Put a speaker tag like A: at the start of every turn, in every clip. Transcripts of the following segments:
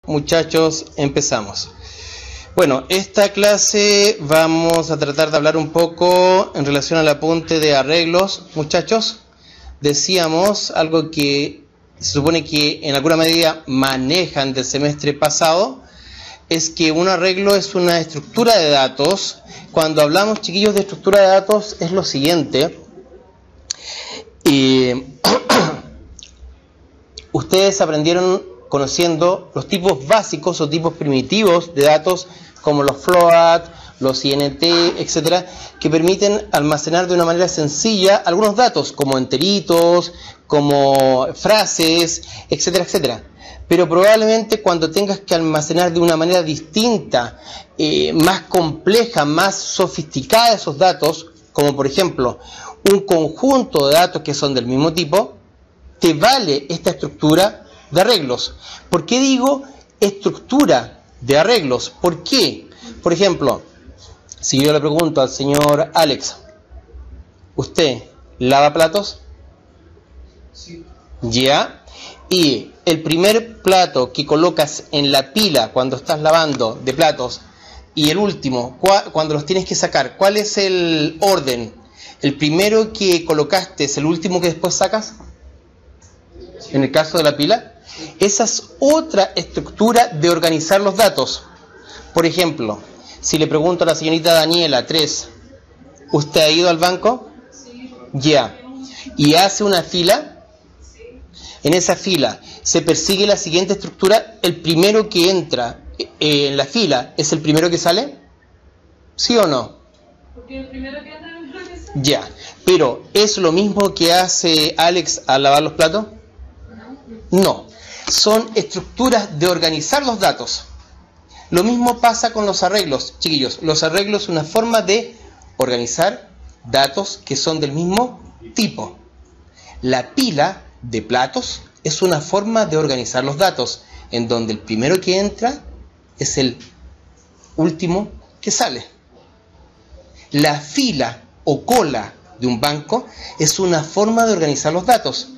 A: Muchachos, empezamos. Bueno, esta clase vamos a tratar de hablar un poco en relación al apunte de arreglos. Muchachos, decíamos algo que se supone que en alguna medida manejan del semestre pasado, es que un arreglo es una estructura de datos. Cuando hablamos, chiquillos, de estructura de datos es lo siguiente. Ustedes aprendieron conociendo los tipos básicos o tipos primitivos de datos como los float, los int, etcétera, que permiten almacenar de una manera sencilla algunos datos como enteritos, como frases, etcétera, etcétera. Pero probablemente cuando tengas que almacenar de una manera distinta, más compleja, más sofisticada esos datos, como por ejemplo un conjunto de datos que son del mismo tipo, te vale esta estructura de arreglos. ¿Por qué digo estructura de arreglos? ¿Por qué? Por ejemplo, si yo le pregunto al señor Alex, ¿usted lava platos?
B: Sí.
A: ¿Ya? Y el primer plato que colocas en la pila cuando estás lavando de platos y el último, cuando los tienes que sacar, ¿cuál es el orden? ¿El primero que colocaste es el último que después sacas? En el caso de la pila. Esa es otra estructura de organizar los datos. Por ejemplo, si le pregunto a la señorita Daniela 3, ¿usted ha ido al banco?
B: Sí.
A: Ya. ¿Y hace una fila?
B: Sí.
A: En esa fila se persigue la siguiente estructura. ¿El primero que entra en la fila es el primero que sale? ¿Sí o no?
B: Porque el primero que entra es el primero que sale.
A: Ya. Pero ¿es lo mismo que hace Alex al lavar los platos? No. Son estructuras de organizar los datos. Lo mismo pasa con los arreglos, chiquillos. Los arreglos es una forma de organizar datos que son del mismo tipo. La pila de platos es una forma de organizar los datos, en donde el primero que entra es el último que sale. La fila o cola de un banco es una forma de organizar los datos,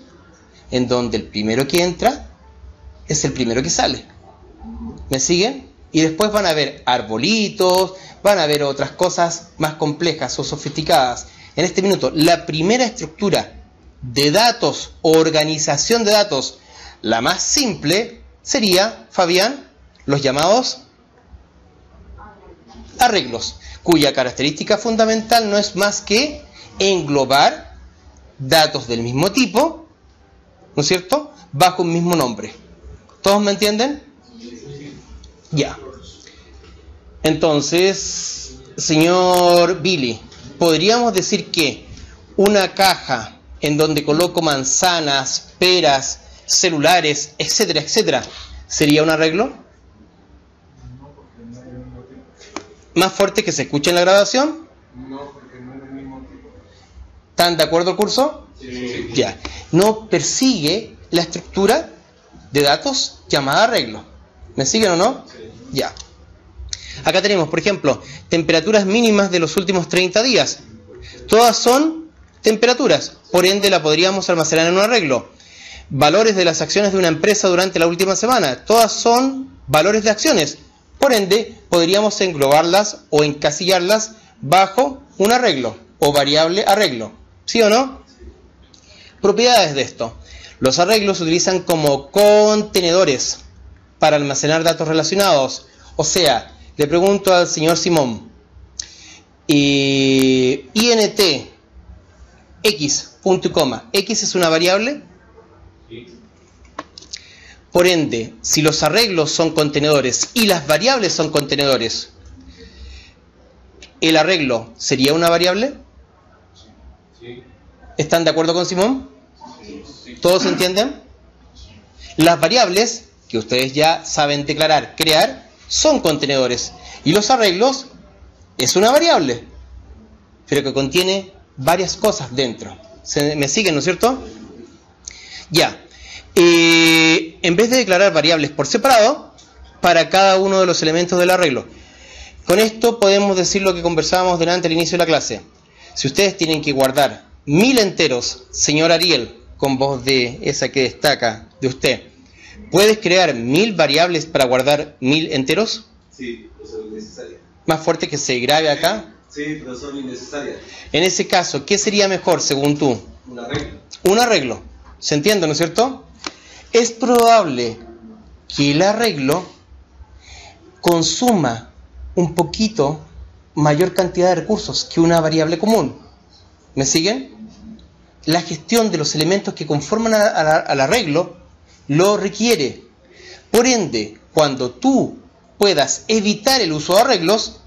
A: en donde el primero que entra es el primero que sale. ¿Me siguen? Y después van a ver arbolitos, van a ver otras cosas más complejas o sofisticadas. En este minuto, la primera estructura de datos o organización de datos, la más simple, sería, Fabián, los llamados arreglos, cuya característica fundamental no es más que englobar datos del mismo tipo, ¿no es cierto?, bajo un mismo nombre. ¿Todos me entienden? Ya. Entonces, señor Billy, ¿podríamos decir que una caja en donde coloco manzanas, peras, celulares, etcétera, etcétera, sería un arreglo?
C: No, porque no es del mismo tipo.
A: ¿Más fuerte que se escuche en la grabación?
C: No, porque no es del mismo tipo.
A: ¿Están de acuerdo el curso?
C: Sí.
A: Ya. No persigue la estructura de datos llamada arreglo. ¿Me siguen o no?
C: Sí.
A: Ya. Acá tenemos, por ejemplo, temperaturas mínimas de los últimos 30 días. Todas son temperaturas, por ende la podríamos almacenar en un arreglo. Valores de las acciones de una empresa durante la última semana. Todas son valores de acciones, por ende podríamos englobarlas o encasillarlas bajo un arreglo o variable arreglo. ¿Sí o no? Propiedades de esto. Los arreglos se utilizan como contenedores para almacenar datos relacionados. O sea, le pregunto al señor Simón, int, x, punto y coma, ¿x es una variable?
C: Sí.
A: Por ende, si los arreglos son contenedores y las variables son contenedores, ¿el arreglo sería una variable?
C: Sí.
A: ¿Están de acuerdo con Simón?
C: Sí.
A: ¿Todos entienden? Las variables, que ustedes ya saben declarar, crear, son contenedores. Y los arreglos es una variable, pero que contiene varias cosas dentro. ¿Me siguen, no es cierto? Ya. En vez de declarar variables por separado, para cada uno de los elementos del arreglo. Con esto podemos decir lo que conversábamos delante al inicio de la clase. Si ustedes tienen que guardar 1000 enteros, señor Ariel, con voz de esa que destaca de usted, ¿Puedes crear 1000 variables para guardar 1000 enteros?
D: Sí, pero son innecesarias.
A: Más fuerte que se grabe acá.
D: Sí, pero son innecesarias.
A: En ese caso, ¿qué sería mejor según tú?
D: Un arreglo.
A: Un arreglo. ¿Se entiende, no es cierto? Es probable que el arreglo consuma un poquito mayor cantidad de recursos que una variable común. ¿Me siguen? La gestión de los elementos que conforman al arreglo lo requiere. Por ende, cuando tú puedas evitar el uso de arreglos,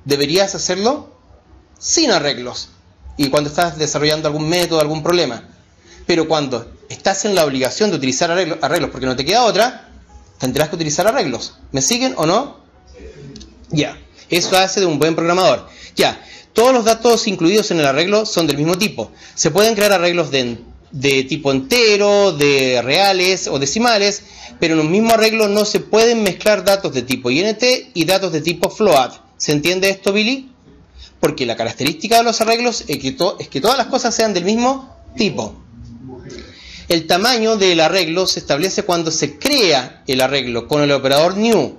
A: deberías hacerlo sin arreglos. Y cuando estás desarrollando algún método, algún problema. Pero cuando estás en la obligación de utilizar arreglos porque no te queda otra, tendrás que utilizar arreglos. ¿Me siguen o no? Ya. Eso hace de un buen programador. Ya. Todos los datos incluidos en el arreglo son del mismo tipo. Se pueden crear arreglos de tipo entero, de reales o decimales, pero en un mismo arreglo no se pueden mezclar datos de tipo int y datos de tipo float. ¿Se entiende esto, Billy? Porque la característica de los arreglos es que todas las cosas sean del mismo tipo. El tamaño del arreglo se establece cuando se crea el arreglo con el operador new.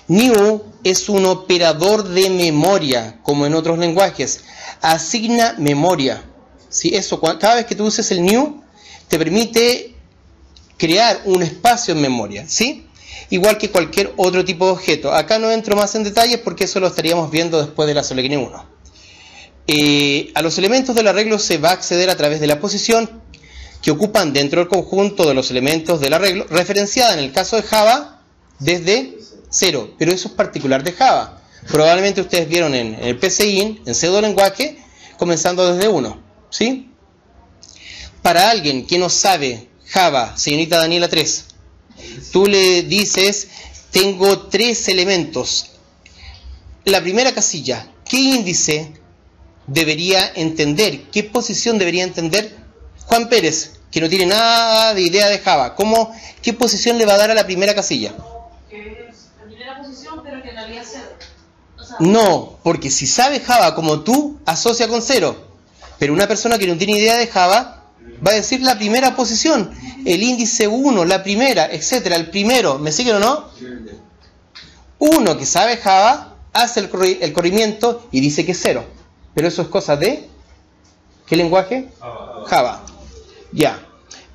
A: New es un operador de memoria, como en otros lenguajes. Asigna memoria. ¿Sí? Eso, cada vez que tú uses el new, te permite crear un espacio en memoria. ¿Sí? Igual que cualquier otro tipo de objeto. Acá no entro más en detalles porque eso lo estaríamos viendo después de la Solekine 1. A los elementos del arreglo se va a acceder a través de la posición que ocupan dentro del conjunto de los elementos del arreglo, referenciada en el caso de Java desde 0, pero eso es particular de Java. Probablemente ustedes vieron en el PCIN, en pseudo lenguaje, comenzando desde 1, ¿sí? Para alguien que no sabe Java, señorita Daniela 3, tú le dices, tengo 3 elementos. La primera casilla, ¿qué índice debería entender? ¿Qué posición debería entender Juan Pérez, que no tiene nada de idea de Java? ¿Qué posición le va a dar a la primera casilla?
B: Que es la primera posición, pero que en realidad es 0. O sea,
A: No, porque si sabe Java como tú, asocia con 0. Pero una persona que no tiene idea de Java va a decir la primera posición, el índice 1, la primera, etcétera, el primero. ¿Me siguen o no? Uno que sabe Java hace el corrimiento y dice que es 0. Pero eso es cosa de... ¿qué lenguaje? Java. Ya.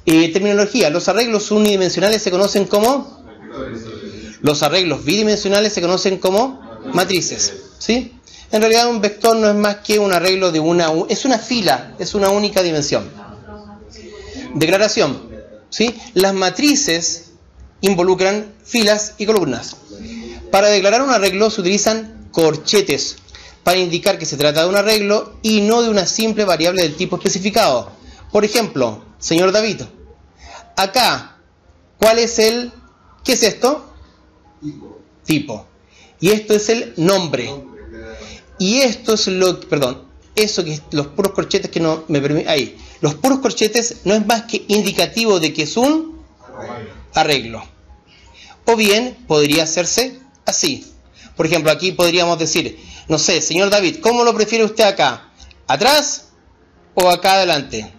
A: Terminología. Los arreglos unidimensionales se conocen como... los arreglos bidimensionales se conocen como matrices. ¿Sí? En realidad un vector no es más que un arreglo de es una fila, es una única dimensión. Declaración. ¿Sí? Las matrices involucran filas y columnas. Para declarar un arreglo se utilizan corchetes para indicar que se trata de un arreglo y no de una simple variable del tipo especificado. Por ejemplo, señor David, acá, ¿qué es esto? Tipo. Y esto es el nombre. Y esto es eso que los puros corchetes que no me permiten, ahí. Los puros corchetes no es más que indicativo de que es un arreglo. O bien podría hacerse así. Por ejemplo, aquí podríamos decir, no sé, señor David, ¿cómo lo prefiere usted acá? ¿Atrás o acá adelante?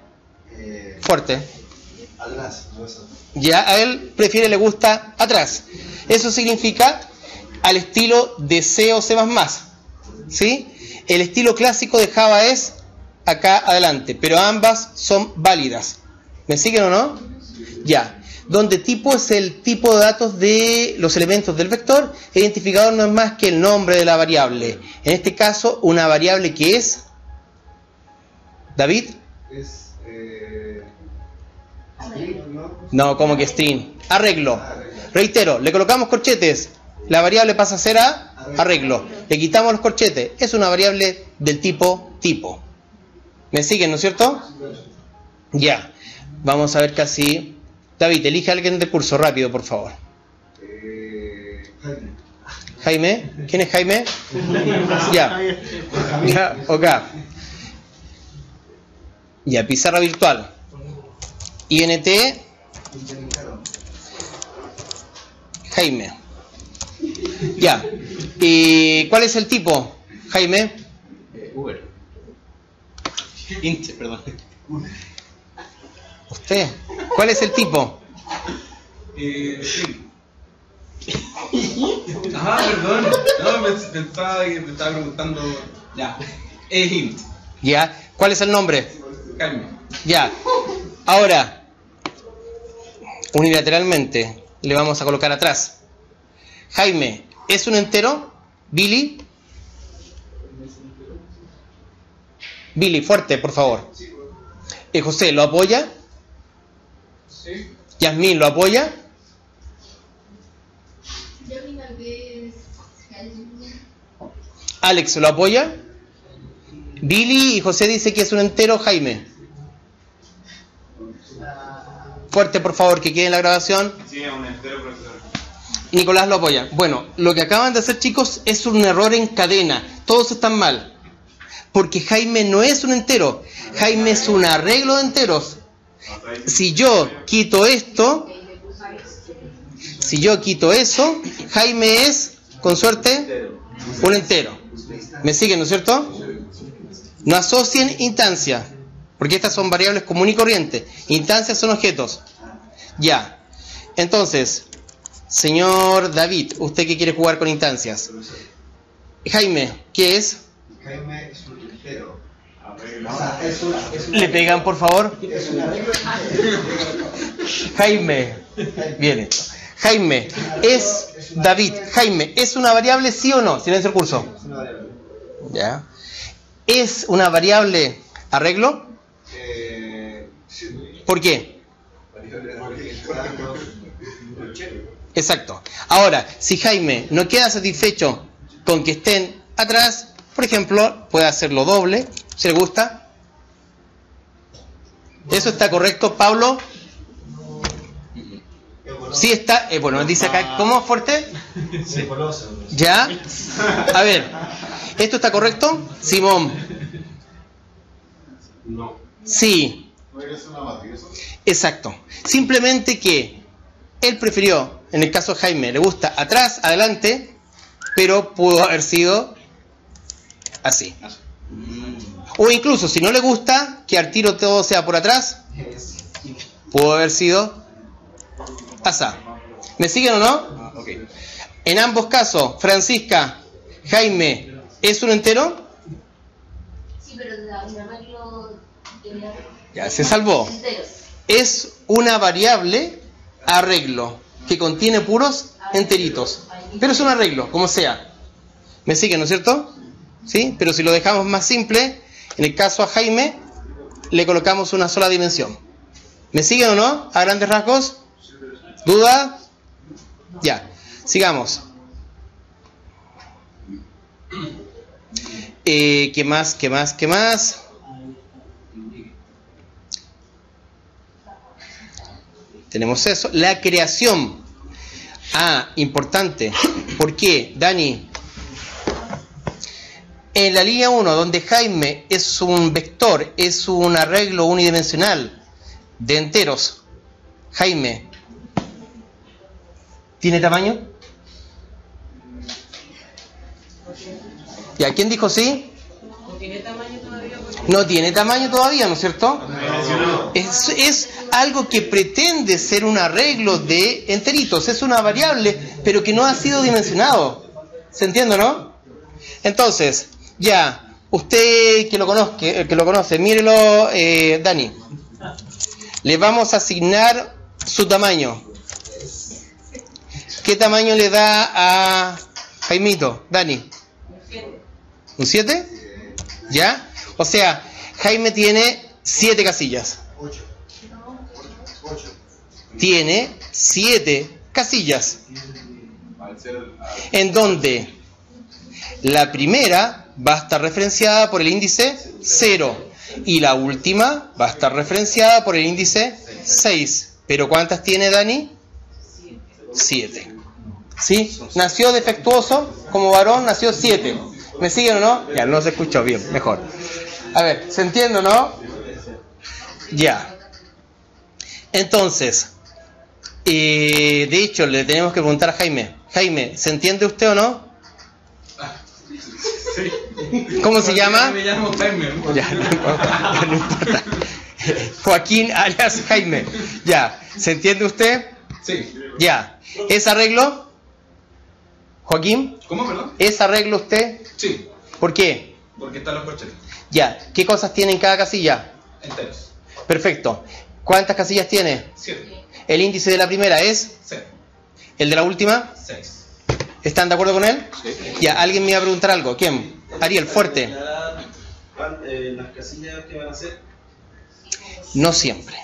A: Fuerte.
D: Atrás.
A: Ya a él le gusta atrás. Eso significa al estilo de C o C++. ¿Sí? El estilo clásico de Java es acá adelante, pero ambas son válidas. ¿Me siguen o no? Ya. Donde tipo es el tipo de datos de los elementos del vector, el identificador no es más que el nombre de la variable. En este caso, una variable que es... ¿David?
D: Es... string, ¿no?
A: No, como que string. Arreglo. Reitero, le colocamos corchetes. La variable pasa a ser arreglo. Le quitamos los corchetes. Es una variable del tipo. ¿Me siguen, no es cierto? Ya. Vamos a ver casi... David, elige a alguien del curso, rápido, por favor.
D: Jaime.
A: ¿Jaime? ¿Quién es Jaime? Ya. Ya, ok. Ya, pizarra virtual. INT. Jaime. Ya. ¿Y cuál es el tipo, Jaime?
E: Uber. Int, perdón.
A: ¿Usted? ¿Cuál es el tipo?
C: Sí. Perdón. No, pensaba que me estaba preguntando. Ya. Hint.
A: ¿Ya? ¿Cuál es el nombre?
C: Jaime.
A: Ya. Ahora, unilateralmente, le vamos a colocar atrás. Jaime, ¿es un entero? Billy. Billy, fuerte, por favor. José, ¿lo apoya?
C: Sí.
A: Yasmín, ¿lo apoya? Alex, ¿lo apoya? Billy y José dice que es un entero. Jaime. Fuerte, por favor, que quede en la grabación.
C: Sí, es un entero, profesor.
A: Nicolás lo apoya. Bueno, lo que acaban de hacer, chicos, es un error en cadena. Todos están mal. Porque Jaime no es un entero. Jaime es un arreglo de enteros. Si yo quito esto, si yo quito eso, Jaime es, con suerte, un entero. ¿Me siguen, no es cierto? No asocien instancia, porque estas son variables común y corriente. Instancias son objetos. Ya. Entonces, señor David, ¿usted qué quiere jugar con instancias? Jaime, ¿qué es?
D: Jaime es un entero.
A: ¿Le pegan, por favor?
D: Es un arreglo.
A: Jaime. Bien esto. Jaime, es David. Jaime, ¿es una variable sí o no? Silencio el curso.
D: Es una variable.
A: Ya. ¿Es una variable arreglo?
D: Sí.
A: ¿Por qué?
D: Variable
A: Exacto. Ahora, si Jaime no queda satisfecho con que estén atrás, por ejemplo, puede hacerlo doble, si le gusta. ¿Eso está correcto, Pablo? Sí está, bueno, dice acá, ¿cómo fuerte?
D: Sí.
A: ¿Ya? A ver, ¿esto está correcto? Simón.
C: No.
A: Sí. Exacto. Simplemente que él prefirió, en el caso de Jaime, le gusta atrás, adelante, pero pudo haber sido así. O incluso, si no le gusta, que al tiro todo sea por atrás, pudo haber sido asá. ¿Me siguen o no?
C: Okay.
A: En ambos casos, Francisca, Jaime, ¿es un entero?
E: Sí, pero un arreglo de...
A: Ya, se salvó. Es una variable arreglo que contiene puros enteritos. Pero es un arreglo, como sea. ¿Me siguen, no es cierto? ¿Sí? Pero si lo dejamos más simple, en el caso a Jaime, le colocamos una sola dimensión. ¿Me siguen o no? A grandes rasgos. ¿Duda? Ya. Sigamos. ¿Qué más? ¿Qué más? ¿Qué más? Tenemos eso. La creación. Ah, importante. ¿Por qué, Dani? En la línea 1, donde Jaime es un vector, es un arreglo unidimensional de enteros. Jaime, ¿tiene tamaño? ¿Y a quién dijo sí?
B: ¿No tiene tamaño todavía?
A: No tiene tamaño todavía, ¿no es cierto? Es algo que pretende ser un arreglo de enteritos. Es una variable, pero que no ha sido dimensionado. ¿Se entiende, no? Entonces, ya, usted que lo conoce, mírelo, Dani. Le vamos a asignar su tamaño. ¿Qué tamaño le da a Jaimito, Dani? ¿Un 7? ¿Ya? O sea, Jaime tiene 7 casillas.
D: 8.
A: Tiene 7 casillas. En donde la primera va a estar referenciada por el índice 0 y la última va a estar referenciada por el índice 6. ¿Pero cuántas tiene Dani? 7. ¿Sí? Nació defectuoso, como varón nació 7. ¿Me siguen o no? Ya, no se escuchó bien, mejor. A ver, ¿se entiende o no? Ya. Entonces, de hecho, le tenemos que preguntar a Jaime. Jaime, ¿se entiende usted o no?
C: Sí.
A: ¿Cómo se llama?
C: Me llamo Jaime.
A: Ya, no importa. Joaquín alias Jaime. Ya, ¿se entiende usted?
C: Sí.
A: Ya. ¿Es arreglo? Joaquín,
C: ¿Cómo, perdón?
A: ¿es arreglo usted?
C: Sí,
A: ¿Por qué?
C: porque están los corchetes.
A: Ya. ¿Qué cosas tiene en cada casilla?
C: Enteros.
A: Perfecto. ¿Cuántas casillas tiene?
C: 7.
A: El índice de la primera es
C: 0.
A: el de la última.
C: 6.
A: ¿Están de acuerdo con él?
C: Sí.
A: Ya, alguien me iba a preguntar algo. ¿Quién? Ariel, fuerte.
F: ¿Las casillas que van a ser?
A: No siempre.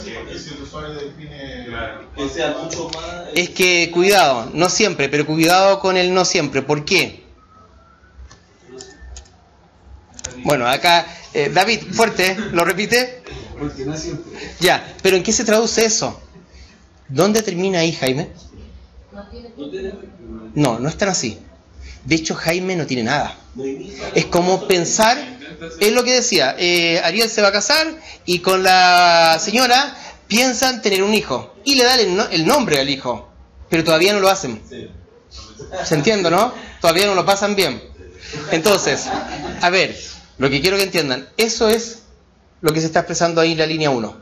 D: Si el usuario define.
F: Que sea mucho más.
A: Es que cuidado, no siempre, pero cuidado con el no siempre. ¿Por qué? Bueno, acá, David, fuerte, ¿lo repite?
F: Porque no siempre.
A: Ya, pero ¿en qué se traduce eso? ¿Dónde termina ahí, Jaime?
E: No tiene
A: No, no es tan así. De hecho, Jaime no tiene nada. Es como pensar, es lo que decía, Ariel se va a casar y con la señora piensan tener un hijo y le dan el nombre al hijo, pero todavía no lo hacen. ¿Se entiende, no? Todavía no lo pasan bien. Entonces, a ver, lo que quiero que entiendan, eso es lo que se está expresando ahí en la línea 1.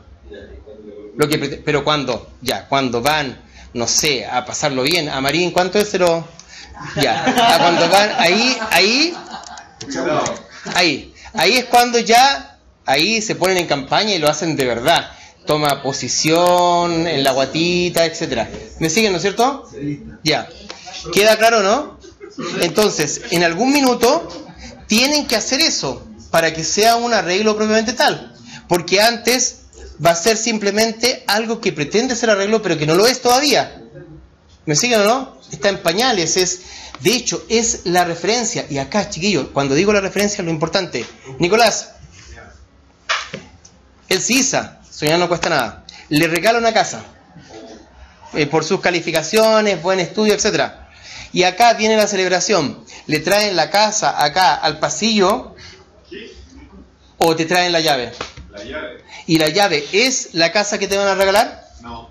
A: Pero cuando van, no sé, a pasarlo bien, a Marín, ¿cuánto es? Ya, cuando van ahí es cuando ya, ahí se ponen en campaña y lo hacen de verdad. Toma posición en la guatita, etcétera. ¿Me siguen, no es cierto? Ya. ¿Queda claro, no? Entonces, en algún minuto tienen que hacer eso para que sea un arreglo propiamente tal. Porque antes va a ser simplemente algo que pretende ser arreglo, pero que no lo es todavía. ¿Me siguen o no? Está en pañales, de hecho, es la referencia. Y acá, chiquillos, cuando digo la referencia es lo importante. Nicolás, el CISA, soñar no cuesta nada, le regala una casa por sus calificaciones, buen estudio, etcétera. Y acá viene la celebración. Le traen la casa acá al pasillo o te traen la llave.
D: La llave.
A: ¿Y la llave es la casa que te van a regalar?
D: No.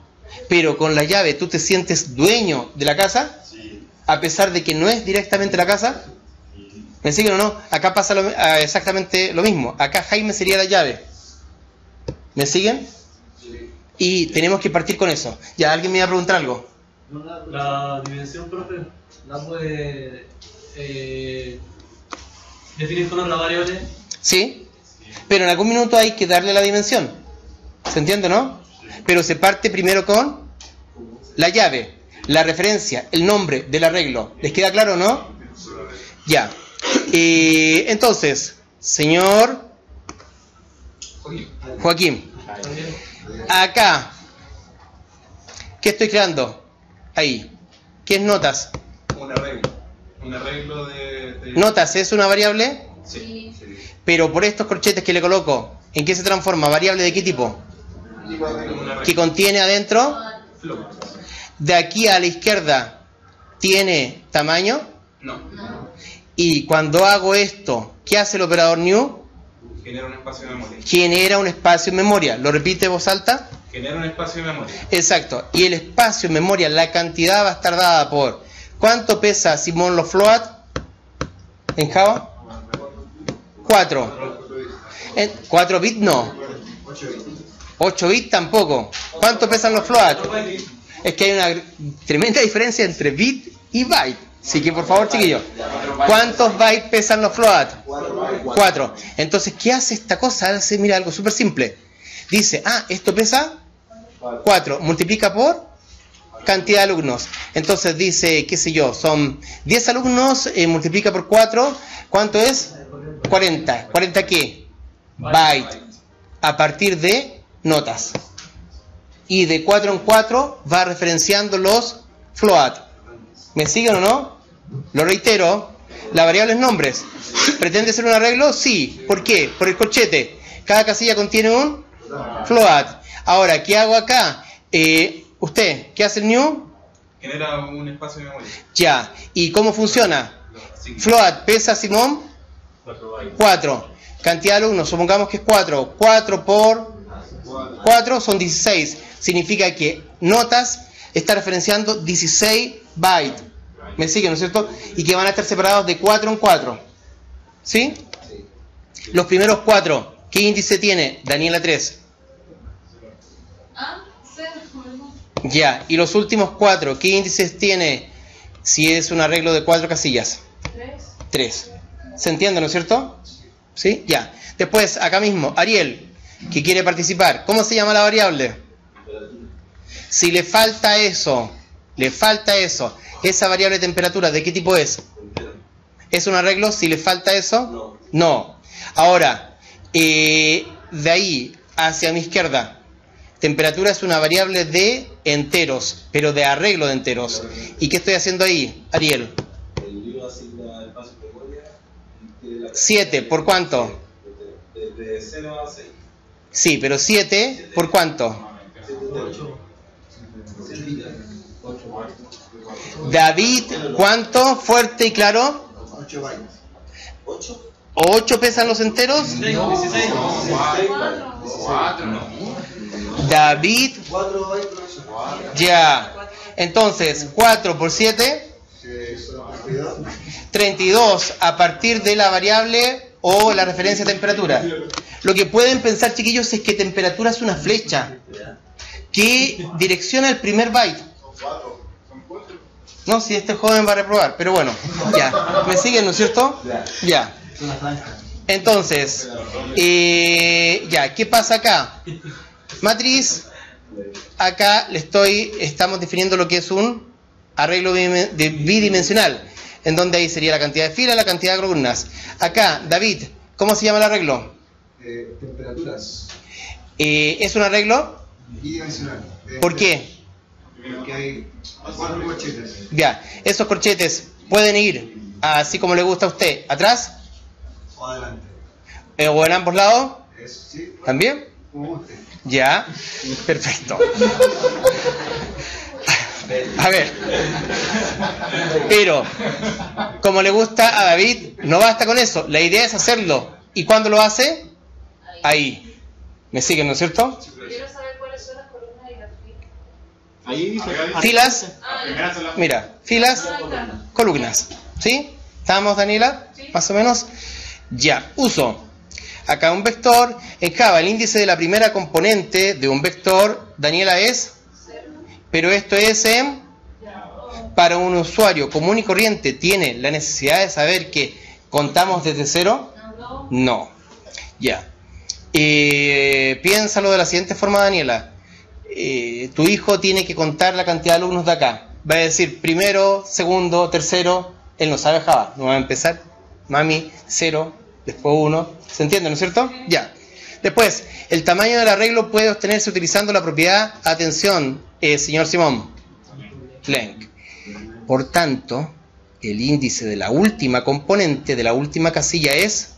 A: Pero con la llave tú te sientes dueño de la casa,
D: Sí.
A: a pesar de que no es directamente la casa. ¿Me siguen o no? Acá pasa exactamente lo mismo. Acá Jaime sería la llave. ¿Me siguen? Y tenemos que partir con eso. Ya, alguien me iba a preguntar algo.
G: La dimensión, profe, la puede definir con otra variable.
A: ¿Sí? Pero en algún minuto hay que darle la dimensión. ¿Se entiende, no? Pero se parte primero con la llave, la referencia, el nombre del arreglo. ¿Les queda claro, no? Ya. Entonces, señor Joaquín, acá, ¿qué estoy creando? Ahí. ¿Qué es notas?
C: Un arreglo. Un arreglo de...
A: Notas es una variable,
C: Sí.
A: pero por estos corchetes que le coloco, ¿en qué se transforma? ¿Variable de qué tipo?
C: Un arreglo.
A: Que contiene adentro,
C: Float.
A: de aquí a la izquierda, tiene tamaño,
C: No.
A: y cuando hago esto, ¿qué hace el operador new?
C: Genera un espacio de memoria.
A: Genera un espacio en memoria. ¿Lo repite en voz alta?
C: Genera un espacio de memoria.
A: Exacto. Y el espacio en memoria, la cantidad va a estar dada por... ¿Cuánto pesa Simón los float en Java? 4. 4 bits no. 8 bits tampoco. ¿Cuánto pesan los float? Es que hay una tremenda diferencia entre bit y byte. Así que por favor, chiquillos, ¿cuántos bytes pesan los float? 4. Entonces, ¿qué hace esta cosa? Hace, mira, algo súper simple. Dice, esto pesa 4. Multiplica por cantidad de alumnos. Entonces dice, qué sé yo, son 10 alumnos, multiplica por 4. ¿Cuánto es? 40. ¿40 qué? Byte. A partir de notas. Y de 4 en 4 va referenciando los float. ¿Me siguen o no? Lo reitero, la variable es nombres. ¿Pretende ser un arreglo? Sí. ¿Por qué? Por el corchete. Cada casilla contiene un float. Ahora, ¿qué hago acá? ¿Usted qué hace el new?
C: Genera un espacio de memoria.
A: Ya. ¿Y cómo funciona?
C: Sí.
A: Float, pesa Simón 4. Cantidad de alumnos, supongamos que es 4. 4 por 4 son 16. Significa que notas está referenciando 16 bytes. ¿Me siguen, no es cierto? Y que van a estar separados de 4 en 4. ¿Sí? Los primeros 4, ¿qué índice tiene? Daniela 3.
B: Ah, 0.
A: Ya, y los últimos 4, ¿qué índices tiene si es un arreglo de 4 casillas? 3. ¿Se entiende, no es cierto? ¿Sí? Ya. Después, acá mismo, Ariel, que quiere participar. ¿Cómo se llama la variable? Si le falta eso, esa variable de temperatura, ¿de qué tipo es? ¿Es un arreglo si le falta eso? No. Ahora, de ahí hacia mi izquierda, temperatura es una variable de enteros, pero de arreglo de enteros. ¿Y qué estoy haciendo ahí, Ariel? 7, ¿por cuánto?
F: De 0 a 6.
A: Sí, pero 7, ¿por cuánto?
F: 8.
A: David, ¿cuánto? Fuerte y claro.
F: 8 bytes. 8.
A: ¿8 pesan los enteros?
G: 16.
C: 4, no.
A: David,
F: 4 bytes.
A: ya. Entonces, 4 por 7, 32 a partir de la variable o la referencia a temperatura. Lo que pueden pensar, chiquillos, es que temperatura es una flecha que direcciona el primer byte. No, si este joven va a reprobar, pero bueno, ya. ¿Me siguen, no es cierto? Ya. Entonces, ya, ¿qué pasa acá? Matriz, acá estamos definiendo lo que es un arreglo bidimensional, en donde ahí sería la cantidad de filas, la cantidad de columnas. Acá, David, ¿cómo se llama el arreglo?
F: Temperaturas.
A: ¿Es un arreglo?
F: Bidimensional.
A: ¿Por qué?
F: Porque hay 4 corchetes.
A: Ya, esos corchetes pueden ir, así como le gusta a usted, atrás
F: O adelante.
A: o en ambos lados,
F: Sí.
A: ¿también?
F: Como guste.
A: Ya, perfecto. A ver, pero como le gusta a David, no basta con eso, la idea es hacerlo. ¿Y cuándo lo hace? Ahí. ¿Me siguen, no es cierto?
B: Quiero saber cuáles son las columnas y las filas.
D: Ahí dice.
A: Filas,
B: Ah,
D: Primera son las.
A: mira, filas, columnas. ¿Sí? ¿Estamos, Daniela? Más o menos. Ya, uso. Acá un vector. En Java, el índice de la primera componente de un vector, Daniela, es. Pero esto es para un usuario común y corriente, ¿tiene la necesidad de saber que contamos desde 0? No. Ya. Piénsalo de la siguiente forma, Daniela. Tu hijo tiene que contar la cantidad de alumnos de acá. Va a decir primero, segundo, tercero. Él no sabe Java. No va a empezar. Mami, 0, después 1. ¿Se entiende, no es cierto? Ya. Después, el tamaño del arreglo puede obtenerse utilizando la propiedad, atención, señor Simón, length. Por tanto, el índice de la última componente de la última casilla es,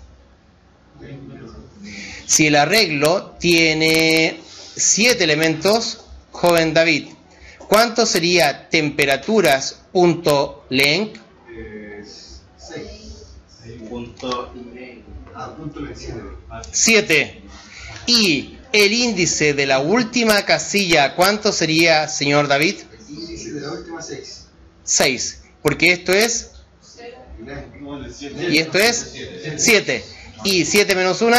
A: si el arreglo tiene 7 elementos, joven David, ¿cuánto sería temperaturas.length?
F: 6. Punto
A: 7. Y el índice de la última casilla, ¿cuánto sería, señor David?
F: El índice de la última 6.
A: 6. Porque esto es, y esto es 7. Y 7 menos 1,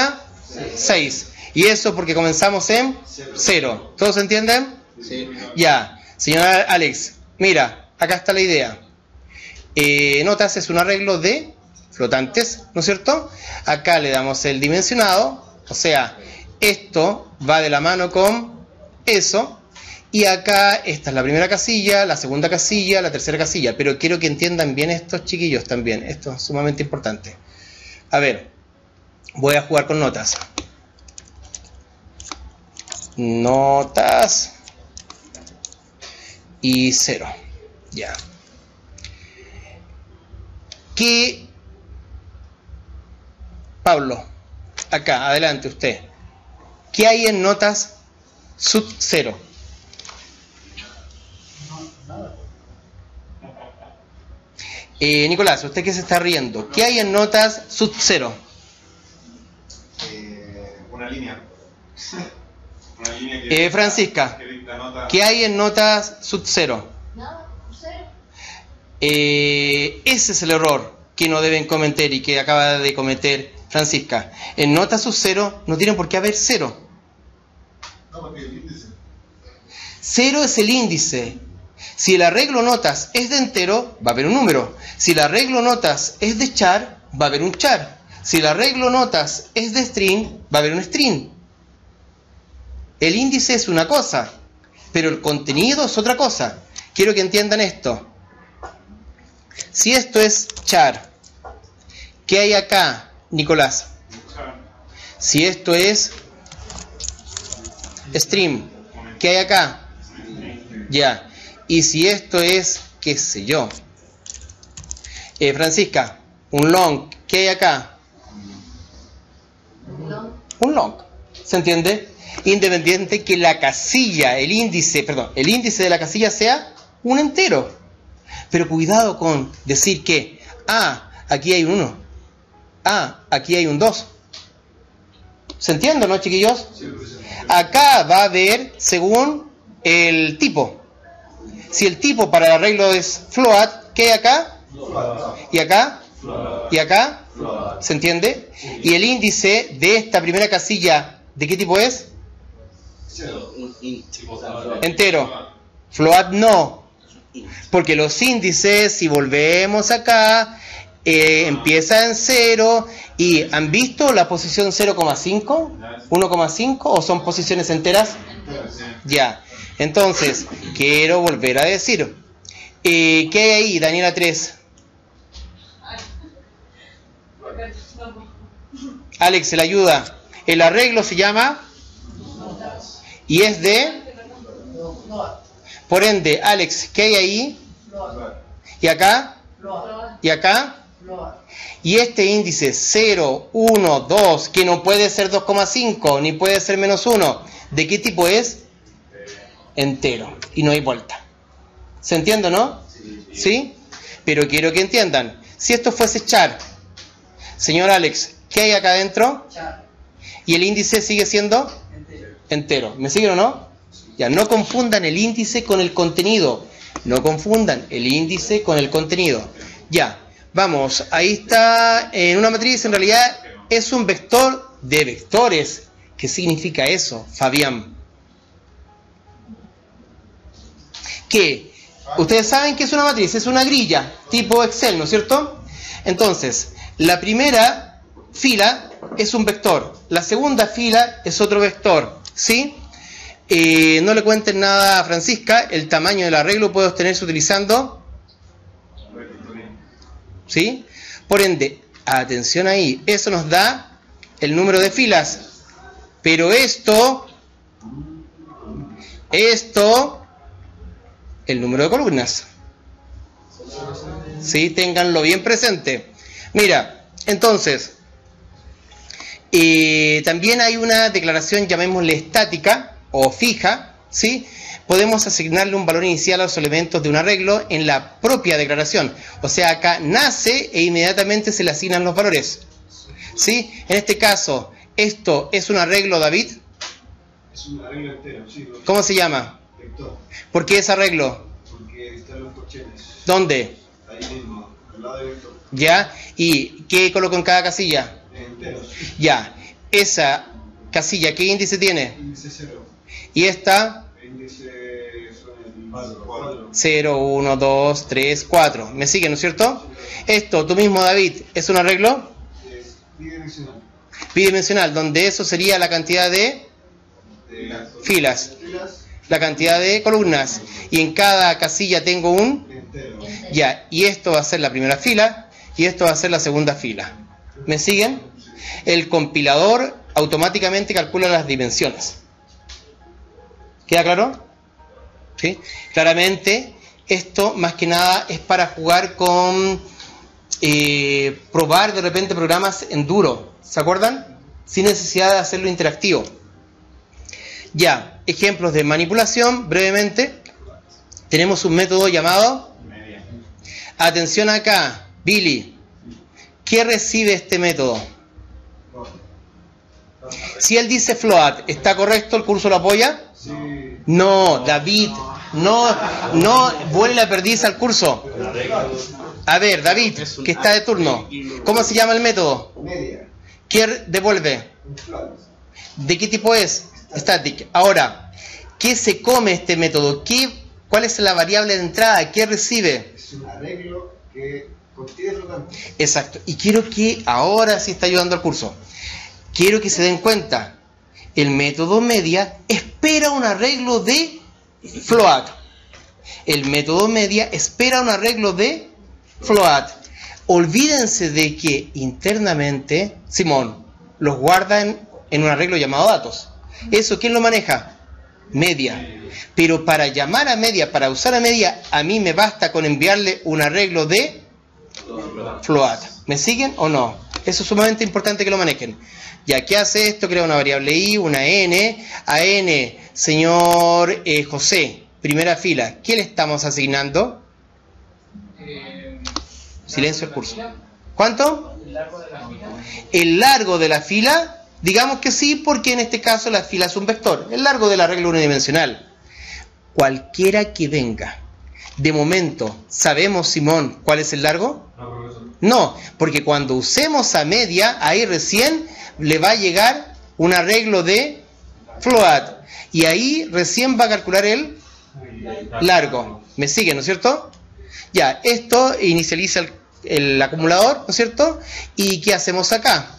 A: 6. Y eso porque comenzamos en 0. ¿Todos entienden?
F: Sí.
A: Ya. Señor Alex, mira, acá está la idea. Notas es un arreglo de flotantes, ¿no es cierto? Acá le damos el dimensionado, o sea, esto va de la mano con eso, y acá esta es la primera casilla, la segunda casilla, la tercera casilla, pero quiero que entiendan bien estos chiquillos también, esto es sumamente importante. A ver, voy a jugar con notas. Notas y 0, ya. ¿Qué? Pablo, acá, adelante usted. ¿Qué hay en notas sub 0? Nicolás, usted que se está riendo, ¿qué hay en notas sub 0?
D: Una línea. Una línea que.
A: Francisca,
D: que dicta nota.
A: ¿qué hay en notas sub 0?
E: Nada, 0.
A: Ese es el error que no deben cometer y que acaba de cometer Francisca. En notas sub 0 no tienen por qué haber 0.
D: No, porque el índice.
A: 0 es el índice. Si el arreglo notas es de entero, va a haber un número. Si el arreglo notas es de char, va a haber un char. Si el arreglo notas es de string, va a haber un string. El índice es una cosa, pero el contenido es otra cosa. Quiero que entiendan esto. Si esto es char, ¿qué hay acá, Nicolás? Si esto es stream, ¿qué hay acá? Ya. Y si esto es, qué sé yo, Francisca, un long, ¿qué hay acá? Un long. ¿Se entiende? Independiente que la casilla, el índice de la casilla sea un entero. Pero cuidado con decir que, aquí hay un 1, aquí hay un 2. ¿Se entiende, no, chiquillos? Acá va a haber según el tipo. Si el tipo para el arreglo es float, ¿qué hay acá? ¿Y acá? ¿Y acá? ¿Se entiende? Y el índice de esta primera casilla, ¿de qué tipo es? Entero. Float no. Porque los índices, si volvemos acá, empieza en 0. ¿Y han visto la posición 0,5? 1,5 o son posiciones enteras? Ya. Entonces, quiero volver a decir. ¿Qué hay ahí, Daniela 3? Alex, se la ayuda. El arreglo se llama y es de. Por ende, Alex, ¿qué hay ahí? ¿Y acá? ¿Y acá? Y este índice 0, 1, 2, que no puede ser 2,5 ni puede ser menos 1, ¿de qué tipo es? Entero. Y no hay vuelta. ¿Se entiende, no? ¿Sí? Pero quiero que entiendan. Si esto fuese char, señor Alex, ¿qué hay acá adentro? Y el índice sigue siendo entero. ¿Me siguen o no? Ya, no confundan el índice con el contenido. No confundan el índice con el contenido. Ya, vamos. Ahí está en una matriz. En realidad es un vector de vectores. ¿Qué significa eso, Fabián? Que ustedes saben que es una matriz, es una grilla tipo Excel, ¿no es cierto? Entonces, la primera fila es un vector, la segunda fila es otro vector, ¿sí? No le cuenten nada a Francisca, el tamaño del arreglo puede obtenerse utilizando, ¿sí? Por ende, atención ahí, eso nos da el número de filas, pero esto, el número de columnas. ¿Sí? Ténganlo bien presente. Mira, entonces, también hay una declaración, llamémosle estática o fija, ¿sí? Podemos asignarle un valor inicial a los elementos de un arreglo en la propia declaración. O sea, acá nace e inmediatamente se le asignan los valores. ¿Sí? En este caso, ¿esto es un arreglo, David?
F: Es un arreglo entero, sí.
A: ¿Cómo se llama?
F: Vector.
A: ¿Por qué ese arreglo?
F: Porque están los corchetes.
A: ¿Dónde?
F: Ahí mismo, al lado del vector.
A: ¿Ya? ¿Y qué coloco en cada casilla?
F: Enteros.
A: Ya. Esa casilla, ¿qué índice tiene?
F: Índice 0.
A: ¿Y esta?
F: Índice son el 4.
A: 0, 1, 2, 3, 4. ¿Me sigue, no es cierto? Esto, tú mismo, David, ¿es un arreglo?
F: Es bidimensional.
A: Bidimensional, donde eso sería la cantidad de filas, la cantidad de columnas. Y en cada casilla tengo un
F: Entero.
A: ya. Y esto va a ser la primera fila y esto va a ser la segunda fila. ¿Me siguen? El compilador automáticamente calcula las dimensiones. ¿Queda claro? ¿Sí? Claramente, esto más que nada es para jugar con probar de repente programas en duro. ¿Se acuerdan? Sin necesidad de hacerlo interactivo. Ya, ejemplos de manipulación, brevemente. Tenemos un método llamado... Atención acá, Billy. ¿Qué recibe este método? Si él dice float, ¿está correcto? ¿El curso lo apoya?
F: Sí.
A: No, David, no vuele la perdiz al curso. A ver, David, que está de turno. ¿Cómo se llama el método?
F: Media.
A: ¿Qué devuelve?
F: Un float.
A: ¿De qué tipo es? Static. Ahora, ¿Qué se come este método? ¿Cuál es la variable de entrada? ¿Qué recibe?
H: Es un arreglo que contiene flotante.
A: Exacto. Y quiero que, ahora sí está ayudando al curso, quiero que se den cuenta, el método media espera un arreglo de float. El método media espera un arreglo de float. Olvídense de que internamente, Simón, los guarda en un arreglo llamado datos. ¿Eso quién lo maneja? Media. Pero para llamar a media, para usar a media, a mí me basta con enviarle un arreglo de float. ¿Me siguen o no? Eso es sumamente importante que lo manejen. Ya, ¿qué hace esto? Crea una variable i, una n. A n, señor José, primera fila, ¿qué le estamos asignando? Silencio el curso. ¿Cuánto? El largo de la fila. Digamos que sí, porque en este caso la fila es un vector. El largo del arreglo unidimensional. Cualquiera que venga. De momento, ¿sabemos, Simón, cuál es el largo? No, porque cuando usemos a media, ahí recién le va a llegar un arreglo de float. Y ahí recién va a calcular el largo. ¿Me sigue, no es cierto? Ya, esto inicializa el acumulador, ¿no es cierto? ¿Y qué hacemos acá?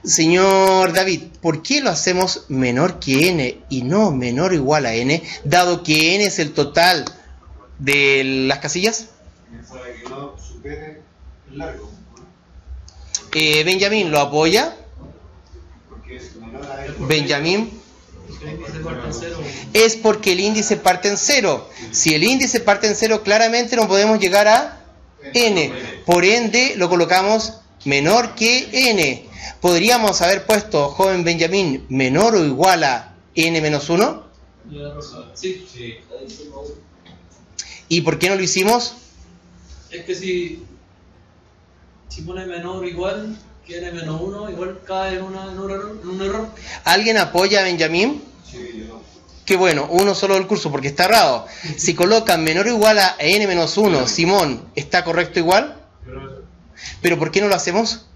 A: Señor David, ¿por qué lo hacemos menor que n y no menor o igual a n, dado que n es el total de las casillas?
H: Para que no supere el largo.
A: Benjamín, ¿lo apoya?
H: Porque es menor a n.
A: Benjamín.
G: El índice parte en cero.
A: Es porque el índice parte en cero. Si el índice parte en cero, claramente no podemos llegar a n. Por ende, lo colocamos menor que n. ¿Podríamos haber puesto, joven Benjamín, menor o igual a n menos 1?
G: Sí, sí.
A: ¿Y por qué no lo hicimos?
G: Es que si pone menor o igual que n menos 1, igual cae en un error.
A: ¿Alguien apoya a Benjamín?
H: Sí, yo.
A: Qué bueno, uno solo del curso, porque está errado. Si colocan menor o igual a n menos 1, Simón, ¿está correcto igual? ¿Pero por qué no lo hacemos?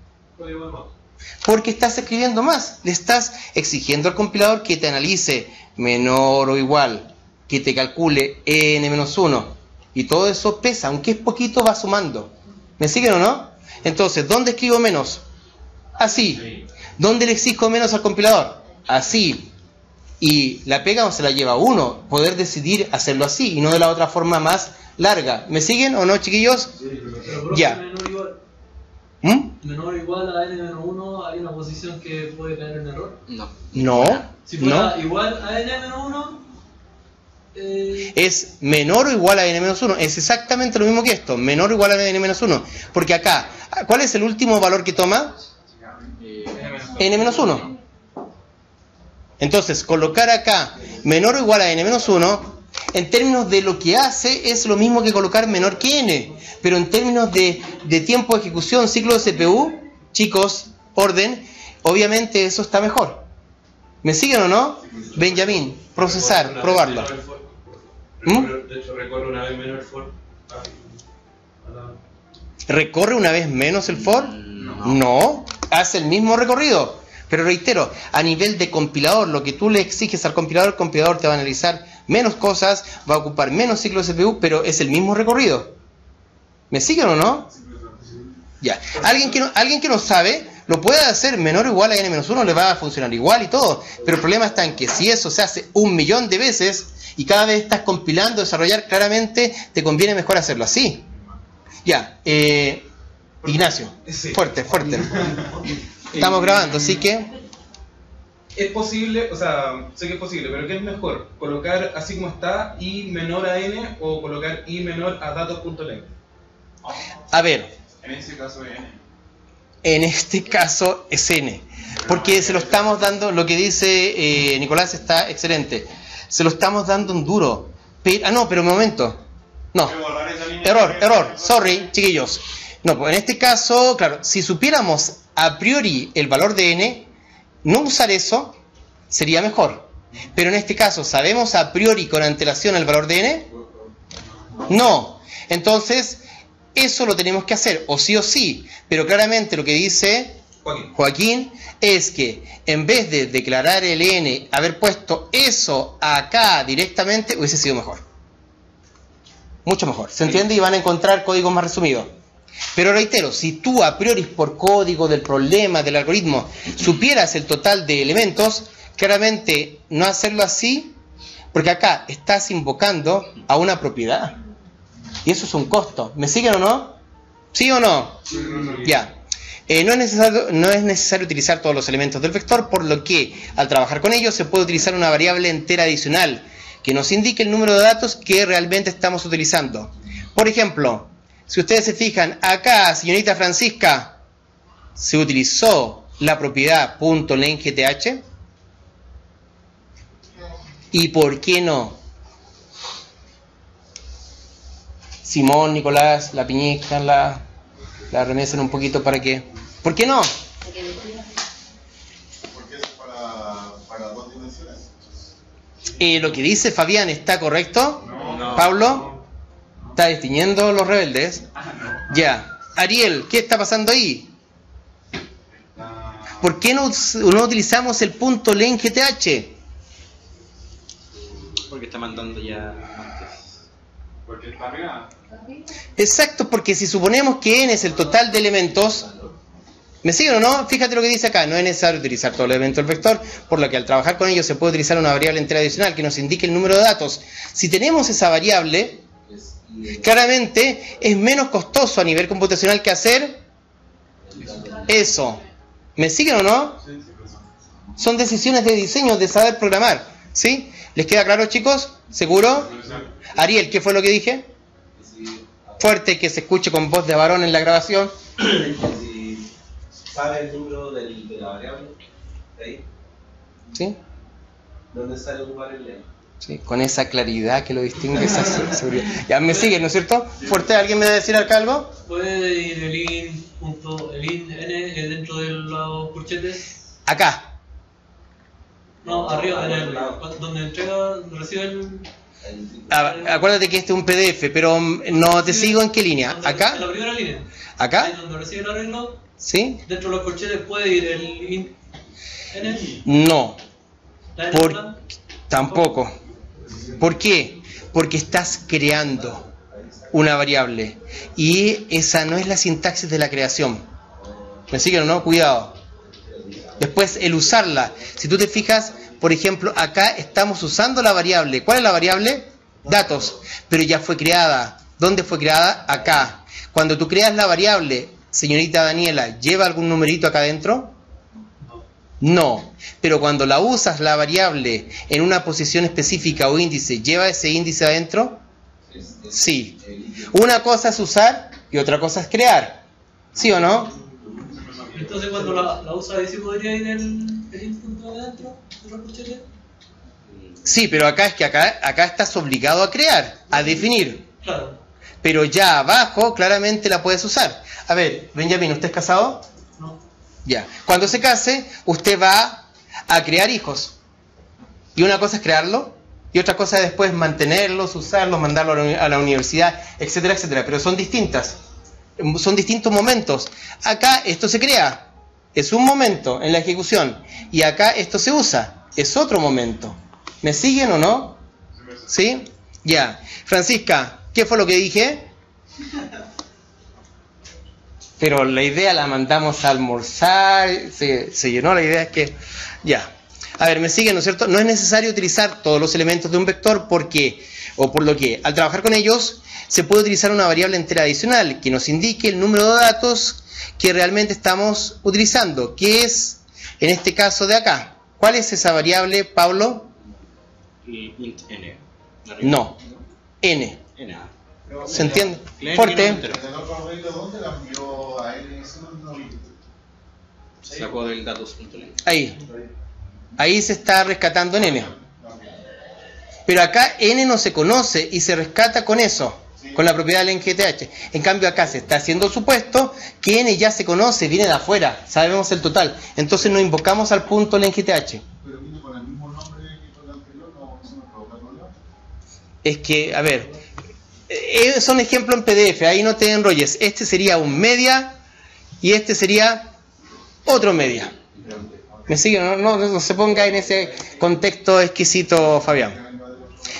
A: Porque estás escribiendo más. Le estás exigiendo al compilador que te analice menor o igual, que te calcule n menos 1. Y todo eso pesa, aunque es poquito, va sumando. ¿Me siguen o no? Entonces, ¿dónde escribo menos? Así. ¿Dónde le exijo menos al compilador? Así. Y la pega no se la lleva uno, poder decidir hacerlo así y no de la otra forma más larga. ¿Me siguen o no, chiquillos?
G: Pero,
A: Ya.
G: Menor o igual a n menos 1, hay una posición que puede caer en error.
A: No.
G: Si fuera
A: No.
G: igual a n menos 1,
A: Es menor o igual a n menos 1. Es exactamente lo mismo que esto. Menor o igual a n menos 1. Porque acá, ¿cuál es el último valor que toma? N menos 1. Entonces, colocar acá menor o igual a n menos 1, en términos de lo que hace, es lo mismo que colocar menor que n. Pero en términos de tiempo de ejecución, ciclo de CPU, chicos, orden, obviamente eso está mejor. ¿Me siguen o no? Benjamín, procesar, probarlo.
D: De hecho, recorre una vez menos el for.
A: ¿Recorre una vez menos el for? No, hace el mismo recorrido. Pero reitero, a nivel de compilador, lo que tú le exiges al compilador, el compilador te va a analizar menos cosas, va a ocupar menos ciclos de CPU, pero es el mismo recorrido. ¿Me siguen o no? Ya. Alguien que no sabe, lo puede hacer menor o igual a n menos 1, le va a funcionar igual y todo. Pero el problema está en que si eso se hace 1.000.000 de veces y cada vez estás compilando, desarrollar, claramente te conviene mejor hacerlo así. Ya. Ignacio,
C: Sí.
A: fuerte. Estamos grabando, así que...
C: Es posible, o sea, sé que es posible, pero ¿qué es mejor? ¿Colocar así como está i menor a n o colocar i menor a datos.length?
A: A ver,
D: En ese caso es n.
A: en este caso es n. Porque se lo estamos dando, lo que dice Nicolás está excelente. Se lo estamos dando en duro. Pero un momento. No. Error. Sorry, chiquillos. No, pues en este caso, claro, si supiéramos a priori el valor de n, no usar eso sería mejor. Pero en este caso, ¿sabemos a priori con antelación el valor de n? No. Entonces, eso lo tenemos que hacer, o sí, pero claramente lo que dice Joaquín, es que en vez de declarar el n, haber puesto eso acá directamente, hubiese sido mejor. Mucho mejor. ¿Se entiende? Y van a encontrar códigos más resumidos. Pero reitero, si tú a priori por código del problema, del algoritmo, supieras el total de elementos, claramente no hacerlo así, porque acá estás invocando a una propiedad. Y eso es un costo. ¿Me siguen o no? ¿Sí o no? Ya. No es necesario utilizar todos los elementos del vector, por lo que al trabajar con ellos se puede utilizar una variable entera adicional que nos indique el número de datos que realmente estamos utilizando. Por ejemplo, si ustedes se fijan, acá, señorita Francisca, se utilizó la propiedad .length. ¿Y por qué no? Simón, Nicolás, la piñizcan, la remesen un poquito para que... ¿Por qué no?
H: Porque es para dos dimensiones.
A: Lo que dice Fabián, ¿está correcto?
C: No.
A: ¿Pablo? ¿Está distinguiendo los rebeldes? Ya. Ariel, ¿qué está pasando ahí? ¿Por qué no utilizamos el punto length?
F: Porque está mandando ya antes.
D: Porque está arriba.
A: Exacto, porque si suponemos que n es el total de elementos, ¿me siguen o no? Fíjate lo que dice acá, no es necesario utilizar todos los elementos del vector, por lo que al trabajar con ellos se puede utilizar una variable entera adicional que nos indique el número de datos. Si tenemos esa variable, claramente es menos costoso a nivel computacional que hacer eso. ¿Me siguen o no? Son decisiones de diseño, de saber programar, ¿sí? ¿Les queda claro, chicos? ¿Seguro? Ariel, ¿qué fue lo que dije? Fuerte, que se escuche con voz de varón en la grabación.
F: Si sabe el número de la variable, ahí,
A: ¿Sí?
F: ¿dónde sale ocupar el n?
A: Sí, con esa claridad que lo distingue, esa seguridad. Ya me siguen, ¿no es cierto? Fuerte, ¿alguien me va a decir acá algo?
G: ¿Puede ir el int n dentro de los corchetes?
A: Acá.
G: No, arriba, donde entrega, donde recibe el...
A: Acuérdate que este es un PDF, pero no te sigo en qué línea. ¿Acá?
G: En la primera línea.
A: ¿Acá?
G: Ahí donde recibe el arreglo,
A: ¿Sí?
G: dentro de los corchetes puede ir el int n.
A: No.
G: ¿La n sola?
A: Tampoco. ¿Por qué? Porque estás creando una variable. Y esa no es la sintaxis de la creación. ¿Me siguen o no? Cuidado. Después, el usarla. Si tú te fijas, por ejemplo, acá estamos usando la variable. ¿Cuál es la variable? Datos. Pero ya fue creada. ¿Dónde fue creada? Acá. Cuando tú creas la variable, señorita Daniela, ¿lleva algún numerito acá adentro? No. Pero cuando la usas la variable en una posición específica o índice, ¿lleva ese índice adentro? Sí. Una cosa es usar y otra cosa es crear. ¿Sí o no?
G: Entonces cuando la usa ahí sí podría ir el int punto de adentro de los corchetes.
A: Sí, pero acá es que acá estás obligado a crear, a definir.
G: Claro.
A: Pero ya abajo claramente la puedes usar. A ver, Benjamín, ¿usted es casado?
G: No.
A: Ya. Cuando se case, usted va a crear hijos. Y una cosa es crearlo, y otra cosa es después mantenerlos, usarlos, mandarlos a la universidad, etcétera, etcétera. Pero son distintas. Son distintos momentos. Acá esto se crea. Es un momento en la ejecución. Y acá esto se usa. Es otro momento. ¿Me siguen o no? ¿Sí? Ya. Francisca, ¿qué fue lo que dije? Pero la idea la mandamos a almorzar, se llenó, la idea es que... Ya. A ver, ¿me siguen, no es cierto? No es necesario utilizar todos los elementos de un vector porque, o por lo que, al trabajar con ellos, se puede utilizar una variable entera adicional que nos indique el número de datos que realmente estamos utilizando, que es, en este caso de acá. ¿Cuál es esa variable, Pablo?
F: Int n.
A: No, n.
F: N.
A: ¿Se entiende? Fuerte.
H: ¿El otro arreglo dónde la envió a él?
F: Sacó del datos.length.
A: Ahí. Ahí se está rescatando en n. Pero acá n no se conoce y se rescata con eso, con la propiedad length. En cambio acá se está haciendo supuesto que n ya se conoce, viene de afuera, sabemos el total. Entonces no invocamos al punto length.
H: Pero viene con el mismo nombre que con el anterior, no se me provoca problema.
A: Es que, a ver, son ejemplos en PDF, ahí no te enrolles. Este sería un media y este sería otro media. ¿Me sigue? No se ponga en ese contexto exquisito, Fabián.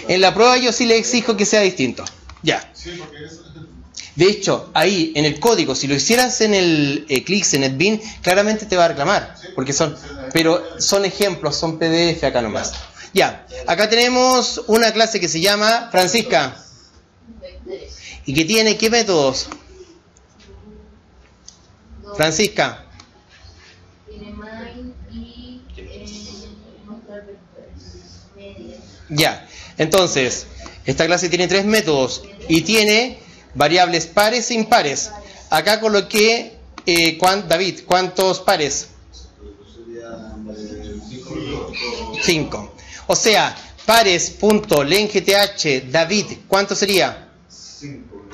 A: En la prueba yo sí le exijo que sea distinto. Ya. De hecho, ahí en el código, si lo hicieras en el Eclipse, en NetBeans, claramente te va a reclamar. Porque pero son ejemplos, son PDF acá nomás. Ya. Acá tenemos una clase que se llama Francisca. ¿Y que tiene qué métodos? Francisca.
E: Tiene mind y mostrar vectores.
A: Ya. Entonces, esta clase tiene 3 métodos y tiene variables pares e impares. Acá coloqué, David, ¿cuántos pares? 5. O sea, pares.length, David, ¿cuánto sería?
H: 5.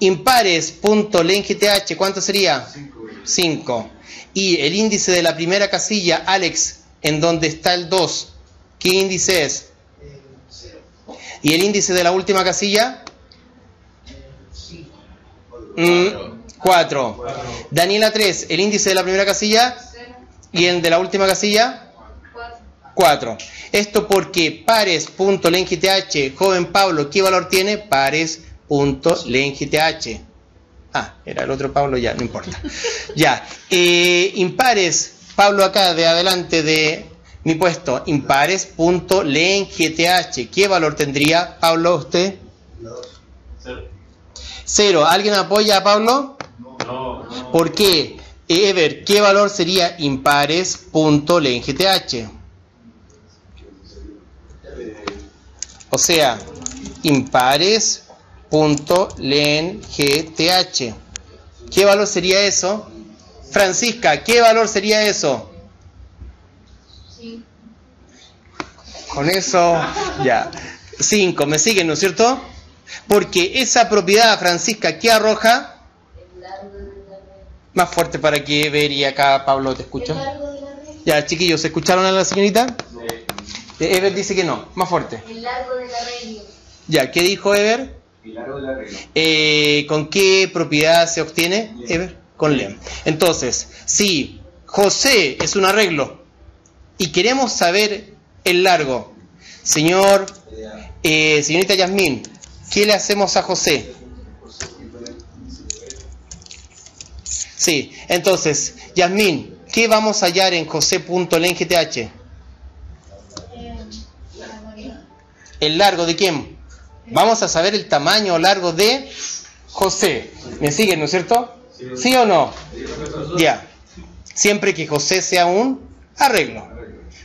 A: Impares.length, ¿cuánto sería? 5. Y el índice de la primera casilla, Alex, en donde está el 2, ¿qué índice es?
F: 0.
A: ¿Y el índice de la última casilla? 4. Daniela 3, el índice de la primera casilla y el de la última casilla 4. Esto porque pares.length, joven Pablo, ¿qué valor tiene? Pares.length. Era el otro Pablo, ya, no importa. Ya. Impares, Pablo acá de adelante de mi puesto, impares.length, ¿qué valor tendría, Pablo, usted? 0. ¿Alguien apoya a Pablo?
D: No.
A: ¿Por qué? Ever, ¿qué valor sería impares.length? O sea, impares.length. ¿Qué valor sería eso? Francisca, ¿qué valor sería eso?
E: Sí.
A: Con eso, ya. 5, ¿me siguen, no es cierto? Porque esa propiedad, Francisca, ¿qué arroja?
E: El largo de la red.
A: Más fuerte para que ver y acá Pablo te escucha.
E: El largo de la red.
A: Ya, chiquillos, ¿escucharon a la señorita? Ever dice que no, más fuerte.
E: El largo de la red.
A: Ya, ¿qué dijo Ever?
F: El largo del arreglo.
A: ¿Con qué propiedad se obtiene, Ever? Con lem. Entonces, si José es un arreglo y queremos saber el largo, señorita Yasmín, ¿qué le hacemos a José? Sí, entonces, Yasmín, ¿qué vamos a hallar en José.length? ¿El largo de quién? Vamos a saber el tamaño largo de José. ¿Me siguen, no es cierto? ¿Sí o no? Ya. Siempre que José sea un arreglo.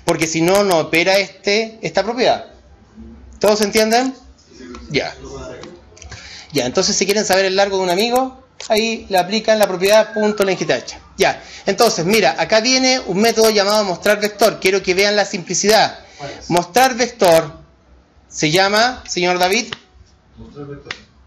A: Porque si no, no opera esta propiedad. ¿Todos entienden? Ya. Ya, entonces si quieren saber el largo de un amigo, ahí le aplican la propiedad .length. Ya. Entonces, mira, acá viene un método llamado mostrar vector. Quiero que vean la simplicidad. Mostrar vector se llama, señor David.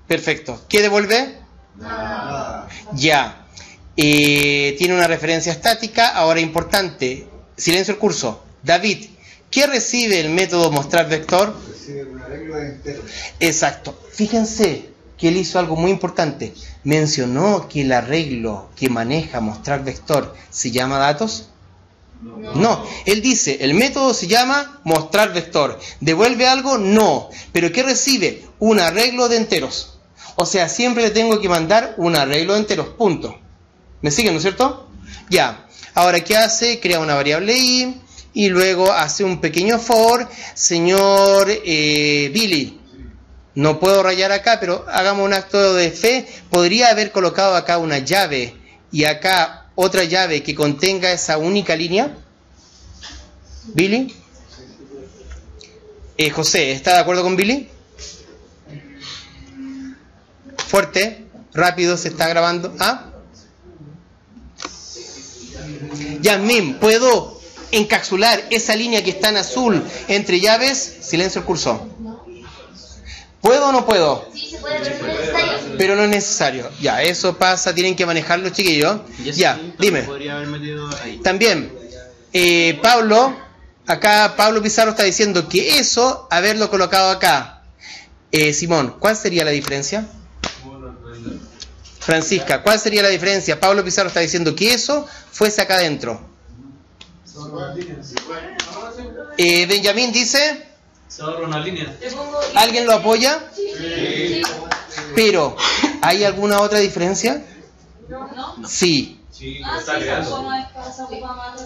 A: Perfecto. ¿Qué devuelve?
E: Nada.
A: Ya. Tiene una referencia estática. Ahora importante. Silencio el curso. David, ¿qué recibe el método mostrar vector?
H: Recibe un arreglo de enteros.
A: Exacto. Fíjense que él hizo algo muy importante. Mencionó que el arreglo que maneja mostrar vector se llama datos. No, él dice, el método se llama mostrar vector. ¿Devuelve algo? No. ¿Pero qué recibe? Un arreglo de enteros. O sea, siempre le tengo que mandar un arreglo de enteros, punto. ¿Me siguen, no es cierto? Ya. Ahora, ¿qué hace? Crea una variable i y luego hace un pequeño for. Señor Billy, no puedo rayar acá, pero hagamos un acto de fe. ¿Podría haber colocado acá una llave y acá otra llave que contenga esa única línea? ¿Billy? José, ¿está de acuerdo con Billy? Fuerte, rápido, se está grabando. Yasmín, ¿puedo encapsular esa línea que está en azul entre llaves? Silencio el curso. ¿Puedo o no puedo?
E: Sí, se puede, pero no es necesario.
A: Pero no es necesario. Ya, eso pasa, tienen que manejarlo, chiquillos. Ya, dime. También, Pablo, acá Pablo Pizarro está diciendo que eso, haberlo colocado acá. Simón, ¿cuál sería la diferencia? Francisca, ¿cuál sería la diferencia? Pablo Pizarro está diciendo que eso fuese acá adentro. Benjamín dice,
G: Se ahorra una línea.
E: Le pongo
A: ¿alguien lo apoya?
E: Sí.
A: Pero, ¿hay alguna otra diferencia?
B: ¿No?
A: Sí.
C: Sí,
B: Ah,
C: está
B: sí,
C: creando.
B: eso no es para esa ocupa más.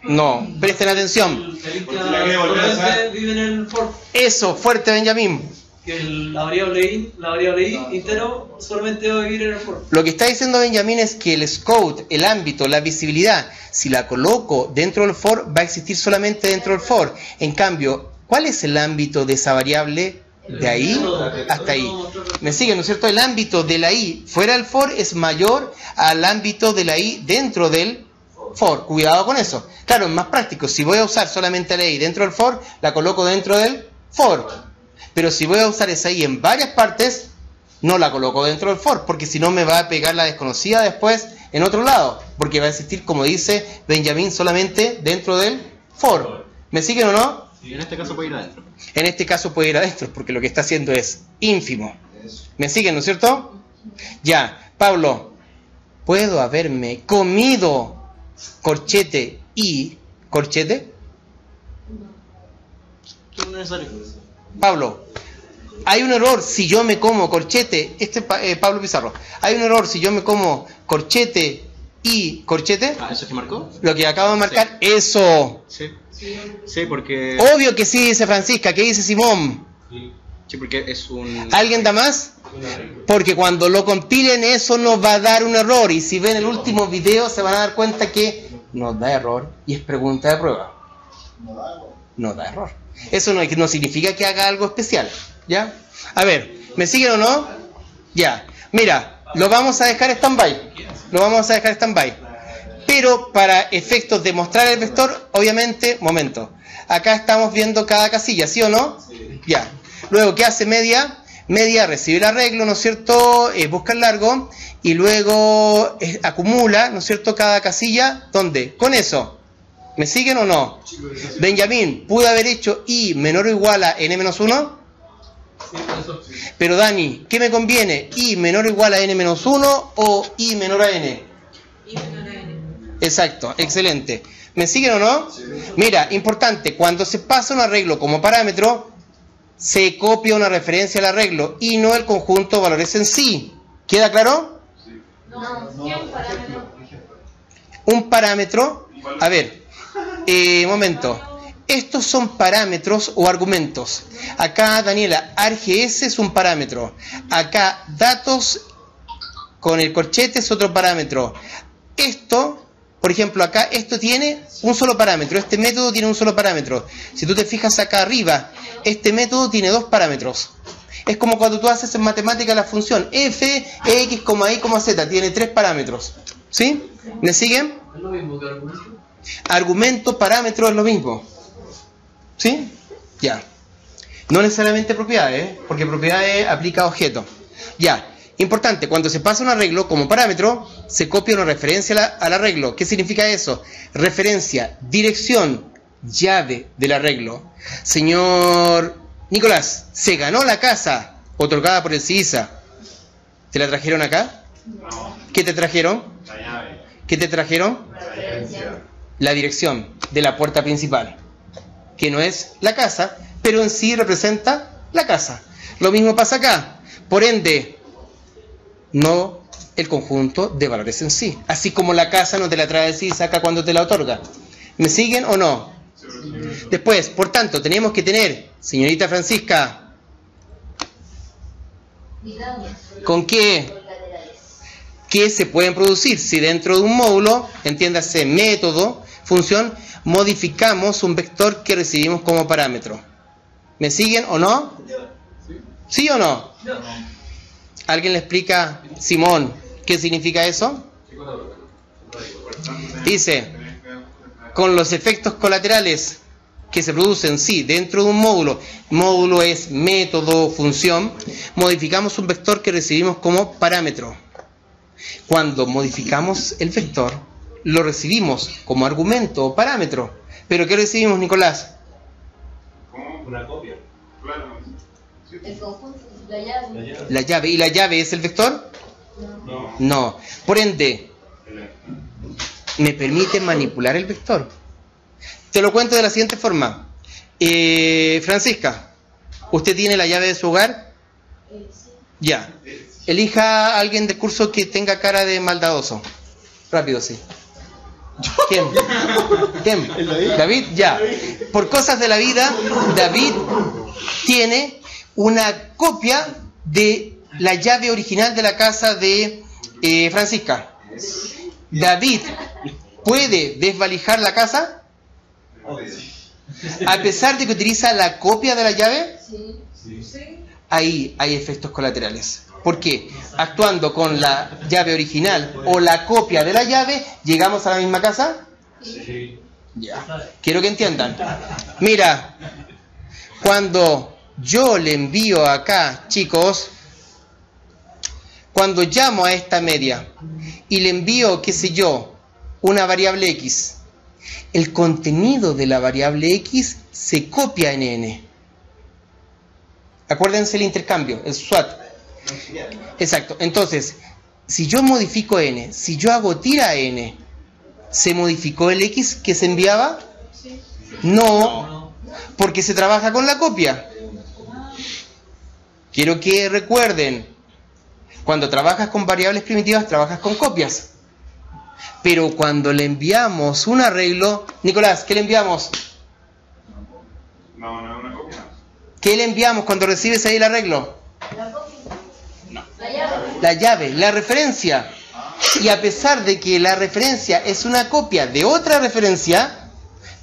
A: No, presten atención.
G: El
C: Porque la quiere volver a
G: integral
C: usar.
G: vive en el for.
A: Eso, fuerte Benjamín.
G: Que la variable i entero solamente va a vivir en el for.
A: Lo que está diciendo Benjamín es que el scope, el ámbito, la visibilidad, si la coloco dentro del for, va a existir solamente dentro del for. En cambio, ¿cuál es el ámbito de esa variable? De ahí hasta ahí. ¿Me siguen, no es cierto? El ámbito de la i fuera del for es mayor al ámbito de la i dentro del for. Cuidado con eso. Claro, es más práctico. Si voy a usar solamente la i dentro del for, la coloco dentro del for. Pero si voy a usar esa i en varias partes, no la coloco dentro del for, porque si no me va a pegar la desconocida después en otro lado, porque va a existir, como dice Benjamín, solamente dentro del for. ¿Me siguen o no?
I: Y en este caso puede ir adentro.
A: En este caso puede ir adentro, porque lo que está haciendo es ínfimo. ¿Me siguen, no es cierto? Ya, Pablo, ¿puedo haberme comido corchete y corchete?
I: No es necesario.
A: Pablo, hay un error si yo me como corchete, Pablo Pizarro, hay un error si yo me como corchete y corchete,
I: Ah, ¿eso que marcó?
A: lo que acabo de marcar, eso.
I: Sí. Sí, porque...
A: Obvio que sí, dice Francisca, ¿qué dice Simón?
I: Sí, porque es un...
A: ¿Alguien da más? Porque cuando lo compilen eso nos va a dar un error, y si ven el último video se van a dar cuenta que nos da error y es pregunta de prueba. No da error. Eso no significa que haga algo especial, ¿ya? A ver, ¿me siguen o no? Ya. Mira, lo vamos a dejar stand-by. Lo vamos a dejar stand-by. Pero para efectos de mostrar el vector, obviamente, momento. Acá estamos viendo cada casilla, ¿sí o no? Ya. Luego, ¿qué hace media? Media recibe el arreglo, ¿no es cierto? Busca el largo y luego acumula, ¿no es cierto? Cada casilla, ¿dónde? Con eso. ¿Me siguen o no? Benjamín, ¿pude haber hecho i menor o igual a n-1? Pero Dani, ¿qué me conviene? ¿I menor o igual a n-1 o i menor a n? Exacto, excelente. ¿Me siguen o no? Mira, importante, cuando se pasa un arreglo como parámetro, se copia una referencia al arreglo y no el conjunto de valores en sí. ¿Queda claro?
E: No, ¿qué es un parámetro?
A: Un parámetro, a ver, momento. Estos son parámetros o argumentos. Acá, Daniela, args es un parámetro. Acá, datos con el corchete es otro parámetro. Esto, por ejemplo, acá, esto tiene un solo parámetro. Este método tiene un solo parámetro. Si tú te fijas acá arriba, este método tiene dos parámetros. Es como cuando tú haces en matemática la función f, x, y, z. Tiene tres parámetros. ¿Sí? ¿Me siguen?
G: ¿Es lo mismo que argumento?
A: Argumento, parámetro es lo mismo. ¿Sí? Ya. No necesariamente propiedades, porque propiedades aplica a objeto. Ya. Importante, cuando se pasa un arreglo como parámetro, se copia una referencia al arreglo. ¿Qué significa eso? Referencia, dirección, llave del arreglo. Señor Nicolás, se ganó la casa otorgada por el CISA. ¿Te la trajeron acá?
D: No,
A: ¿Qué te trajeron?
D: la llave.
A: ¿Qué te trajeron? La dirección de la puerta principal, que no es la casa, pero en sí representa la casa. Lo mismo pasa acá. Por ende, no el conjunto de valores en sí. Así como la casa no te la trae el CISA acá cuando te la otorga. ¿Me siguen o no? Después, por tanto, tenemos que tener, señorita Francisca, ¿con qué? Que se pueden producir si dentro de un módulo, entiéndase método, función, modificamos un vector que recibimos como parámetro. ¿Me siguen o no? ¿Sí o no? ¿Alguien le explica, Simón, qué significa eso? Dice, con los efectos colaterales que se producen, sí, dentro de un módulo es método, función, modificamos un vector que recibimos como parámetro. Cuando modificamos el vector, lo recibimos como argumento o parámetro. ¿Pero qué recibimos, Nicolás?
D: ¿Cómo?
F: Una copia.
D: Claro.
E: El conjunto, la llave.
A: La llave. ¿Y la llave es el vector?
E: No.
A: No. Por ende, me permite manipular el vector. Te lo cuento de la siguiente forma. Francisca, ¿usted tiene la llave de su hogar? Ya. Elija a alguien del curso que tenga cara de maldadoso. Rápido, sí. ¿Quién? ¿Quién? ¿David? Ya. Por cosas de la vida, David tiene una copia de la llave original de la casa de Francisca. David puede desvalijar la casa a pesar de que utiliza la copia de la llave. Ahí hay efectos colaterales. ¿Por qué? Actuando con la llave original o la copia de la llave, ¿llegamos a la misma casa? Ya. Quiero que entiendan. Mira, cuando yo le envío acá, chicos, cuando llamo a esta media y le envío, qué sé yo, una variable x, el contenido de la variable x se copia en n. Acuérdense el intercambio, el swap. Exacto. Entonces, si yo modifico n, si yo hago tira n, ¿se modificó el x que se enviaba? No, porque se trabaja con la copia. Quiero que recuerden, cuando trabajas con variables primitivas, trabajas con copias. Pero cuando le enviamos un arreglo, Nicolás, ¿qué le enviamos?
D: No, una copia.
A: ¿Qué le enviamos cuando recibes ahí el arreglo? La llave, la referencia. Y a pesar de que la referencia es una copia de otra referencia,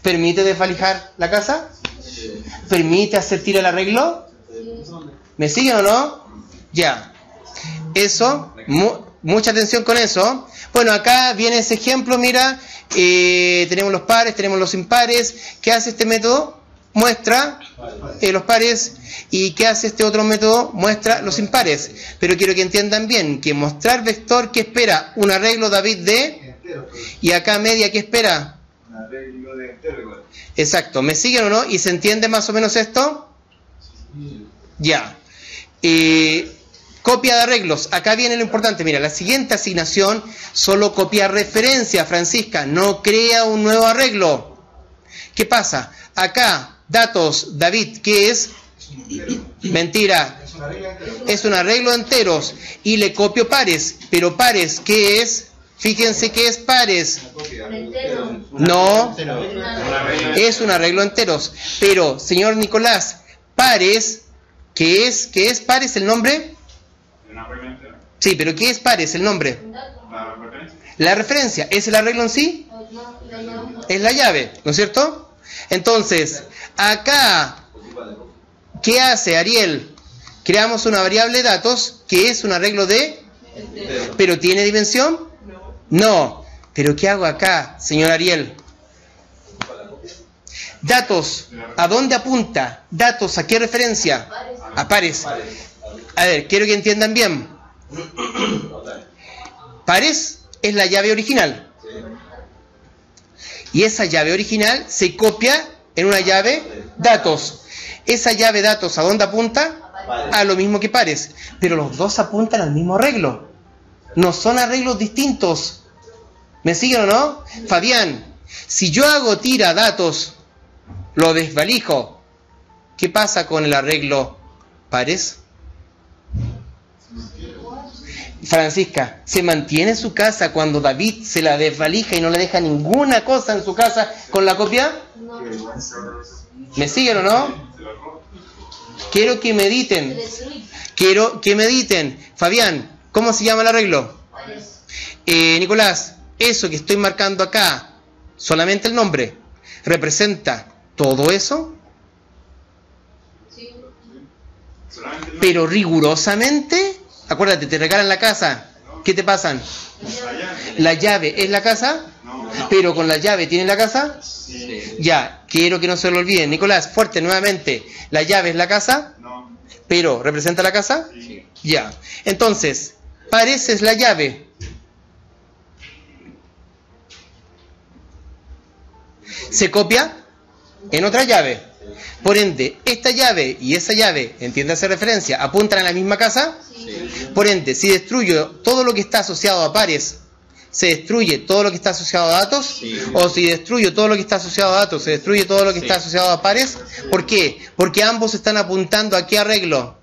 A: ¿permite desvalijar la casa? ¿Permite hacer tira el arreglo? ¿Me siguen o no? Ya. Eso, mucha atención con eso. Bueno, acá viene ese ejemplo, mira, tenemos los pares, tenemos los impares. ¿Qué hace este método? Muestra los pares. ¿Y qué hace este otro método? Muestra los impares. Pero quiero que entiendan bien que mostrar vector, ¿qué espera? Un arreglo David de... Y acá media, ¿qué espera?
D: Un arreglo de entero igual.
A: Exacto. ¿Me siguen o no? ¿Y se entiende más o menos esto? Ya. Copia de arreglos. Acá viene lo importante. Mira, la siguiente asignación solo copia referencia, Francisca. No crea un nuevo arreglo. ¿Qué pasa? Acá... Datos, David, ¿qué es? Mentira. Es un arreglo de enteros. Y le copio pares. Pero pares, ¿qué es? Fíjense qué es pares. No. Es un arreglo de enteros. Pero, señor Nicolás, pares, ¿qué es? ¿Qué es pares el nombre? Sí, pero ¿qué es pares el nombre? La referencia. ¿Es el arreglo en sí? Es la llave, ¿no es cierto? Entonces, acá, ¿qué hace Ariel? Creamos una variable datos que es un arreglo de... ¿Pero tiene dimensión? No. ¿Pero qué hago acá, señor Ariel? Datos, ¿a dónde apunta? Datos, ¿a qué referencia? A pares. A ver, quiero que entiendan bien. Pares es la llave original. Y esa llave original se copia en una llave datos. Esa llave datos, ¿a dónde apunta? A lo mismo que pares. Pero los dos apuntan al mismo arreglo. No son arreglos distintos. ¿Me siguen o no? Fabián, si yo hago tira datos, lo desvalijo, ¿qué pasa con el arreglo pares? Francisca, ¿se mantiene en su casa cuando David se la desvalija y no le deja ninguna cosa en su casa con la copia?
E: No.
A: ¿Me siguen o no? Quiero que mediten. Quiero que mediten. Fabián, ¿cómo se llama el arreglo? Nicolás, eso que estoy marcando acá, solamente el nombre, ¿representa todo eso?
E: Sí.
A: Pero rigurosamente... Acuérdate, te regalan la casa. ¿Qué te pasan? ¿La llave es la casa?
D: No.
A: ¿Pero con la llave tiene la casa?
D: Sí.
A: Ya, quiero que no se lo olviden. Nicolás, fuerte nuevamente. ¿La llave es la casa?
D: No.
A: ¿Pero representa la casa?
D: Sí.
A: Ya. Entonces, pares es la llave. ¿Se copia? En otra llave. Por ende, esta llave y esa llave, entiéndase referencia, apuntan a la misma casa.
E: Sí.
A: Por ende, si destruyo todo lo que está asociado a pares, ¿se destruye todo lo que está asociado a datos?
I: Sí.
A: O si destruyo todo lo que está asociado a datos, ¿se destruye todo lo que está asociado a pares? ¿Por qué? Porque ambos están apuntando a qué arreglo.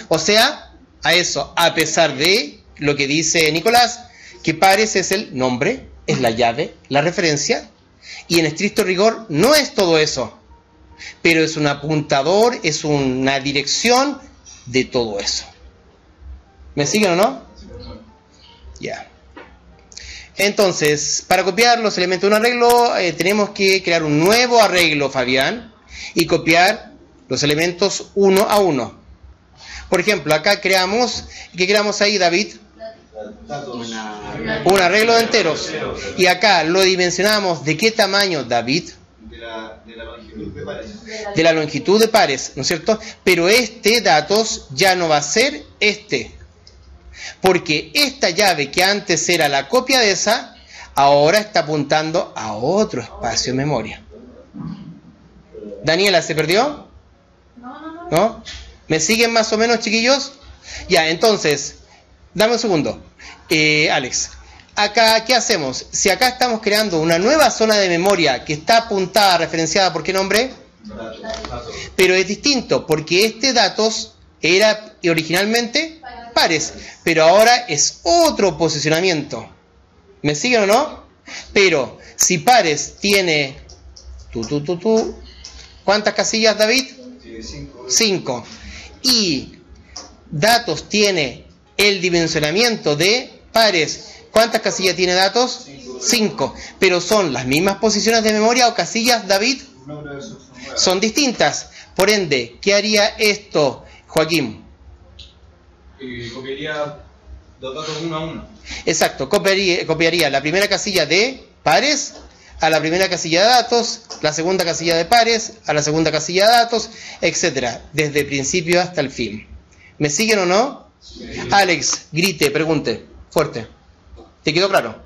A: O sea, a eso, a pesar de lo que dice Nicolás, que pares es el nombre, es la llave, la referencia, y en estricto rigor no es todo eso, pero es un apuntador, es una dirección de todo eso. ¿Me siguen o no? Ya. Entonces, para copiar los elementos de un arreglo, tenemos que crear un nuevo arreglo, Fabián, y copiar los elementos uno a uno. Por ejemplo, acá creamos, ¿qué creamos ahí, David? Un arreglo de enteros. Y acá lo dimensionamos, ¿de qué tamaño, David?
F: De la longitud de pares.
A: De la longitud de pares, ¿no es cierto? Pero este datos ya no va a ser este. Porque esta llave que antes era la copia de esa, ahora está apuntando a otro espacio de memoria. ¿Daniela se perdió? ¿No? ¿Me siguen más o menos, chiquillos? Ya, entonces, dame un segundo. Alex, acá, ¿qué hacemos? Si acá estamos creando una nueva zona de memoria que está apuntada, referenciada, ¿por qué nombre? Pero es distinto, porque este datos era originalmente pares, pero ahora es otro posicionamiento. ¿Me siguen o no? Pero si pares tiene ¿cuántas casillas, David? 5. Y datos tiene el dimensionamiento de pares. ¿Cuántas casillas tiene datos? 5. Pero son las mismas posiciones de memoria o casillas, David. Son distintas. Por ende, ¿qué haría esto, Joaquín?
C: Copiaría los datos uno a uno.
A: Exacto, copiaría la primera casilla de pares a la primera casilla de datos, la segunda casilla de pares a la segunda casilla de datos, etcétera, desde el principio hasta el fin. ¿Me siguen o no? Sí. Alex, grite, pregunte, fuerte. ¿Te quedó claro?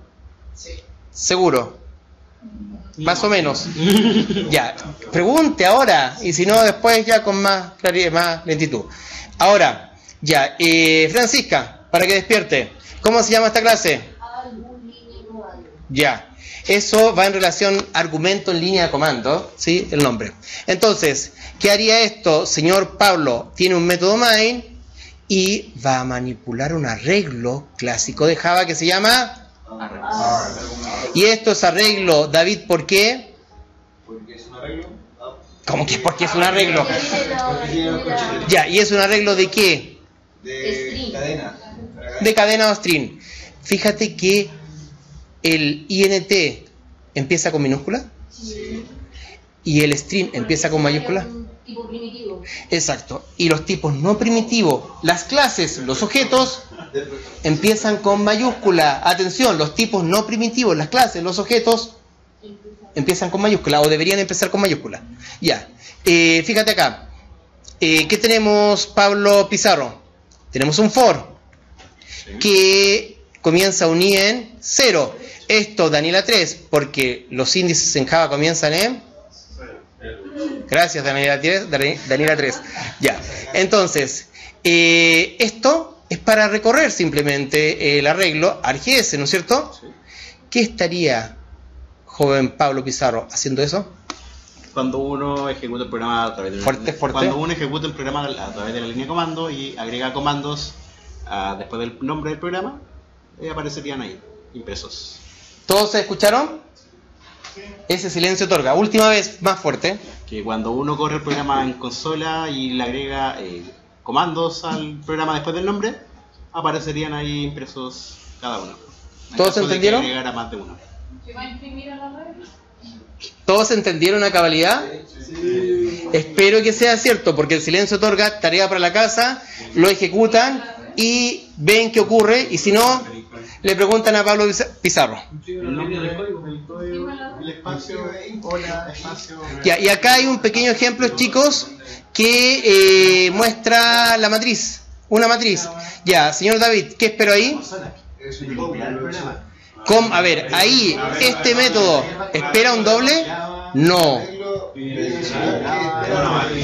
E: Sí.
A: ¿Seguro? Más o menos. Ya, pregunte ahora, y si no, después ya con más claridad, más lentitud. Ahora, ya, Francisca, para que despierte, ¿cómo se llama esta clase? Ya, eso va en relación argumento en línea de comando, ¿sí? El nombre. Entonces, ¿qué haría esto? Señor Pablo tiene un método main y va a manipular un arreglo clásico de Java que se llama... Y esto es arreglo, David, ¿por qué?
F: Porque es un arreglo.
A: ¿Cómo que porque es un arreglo? Ya, ¿y es un arreglo de qué?
F: De cadena.
A: De cadena o string. Fíjate que el int empieza con minúscula.
E: Sí.
A: Y el string empieza con mayúscula.
E: Tipo primitivo.
A: Exacto. Y los tipos no primitivos, las clases, los objetos, empiezan con mayúscula. Atención, los tipos no primitivos, las clases, los objetos, empiezan con mayúscula o deberían empezar con mayúscula. Ya. Fíjate acá. ¿Qué tenemos, Pablo Pizarro? Tenemos un for que comienza un i en 0. Esto, Daniela 3, porque los índices en Java comienzan en... Gracias, Daniela 3. Ya. Entonces, esto es para recorrer simplemente el arreglo ArgS, ¿no es cierto?
I: Sí.
A: ¿Qué estaría, joven Pablo Pizarro, haciendo eso?
I: Cuando uno ejecuta el programa a través de
A: Fuerte.
I: Cuando uno ejecuta el programa a través de la línea de comando y agrega comandos después del nombre del programa, aparecerían ahí, impresos.
A: ¿Todos se escucharon? Ese silencio otorga. Última vez, más fuerte.
I: Que cuando uno corre el programa en consola y le agrega comandos al programa después del nombre, aparecerían ahí impresos cada uno.
A: ¿Todos entendieron?
I: Que agregara más de uno.
B: ¿Se va a imprimir a la red?
A: ¿Todos entendieron a cabalidad?
H: Sí.
A: Espero que sea cierto, porque el silencio otorga tarea para la casa, lo ejecutan y ven qué ocurre, y si no, le preguntan a Pablo Pizarro.
H: El espacio, hola, espacio.
A: Ya, y acá hay un pequeño ejemplo, chicos, que muestra la matriz, una matriz. Ya, señor David, ¿qué espero ahí?
H: Es un programa.
A: A ver, ahí, este método, ¿espera un doble? No.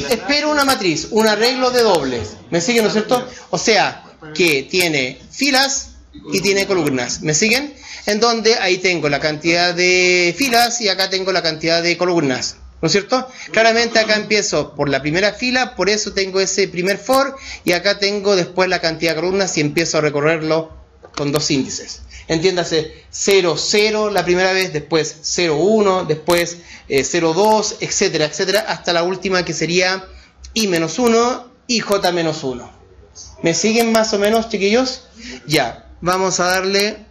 A: Espero una matriz, un arreglo de dobles. ¿Me siguen, no es cierto? O sea, que tiene filas y tiene columnas. ¿Me siguen? En donde ahí tengo la cantidad de filas y acá tengo la cantidad de columnas. ¿No es cierto? Claramente acá empiezo por la primera fila, por eso tengo ese primer for, y acá tengo después la cantidad de columnas y empiezo a recorrerlo con dos índices. Entiéndase, 0, 0 la primera vez, después 0, 1, después 0, 2, etcétera, etcétera, hasta la última que sería i-1 y j-1. ¿Me siguen más o menos, chiquillos? Ya, vamos a darle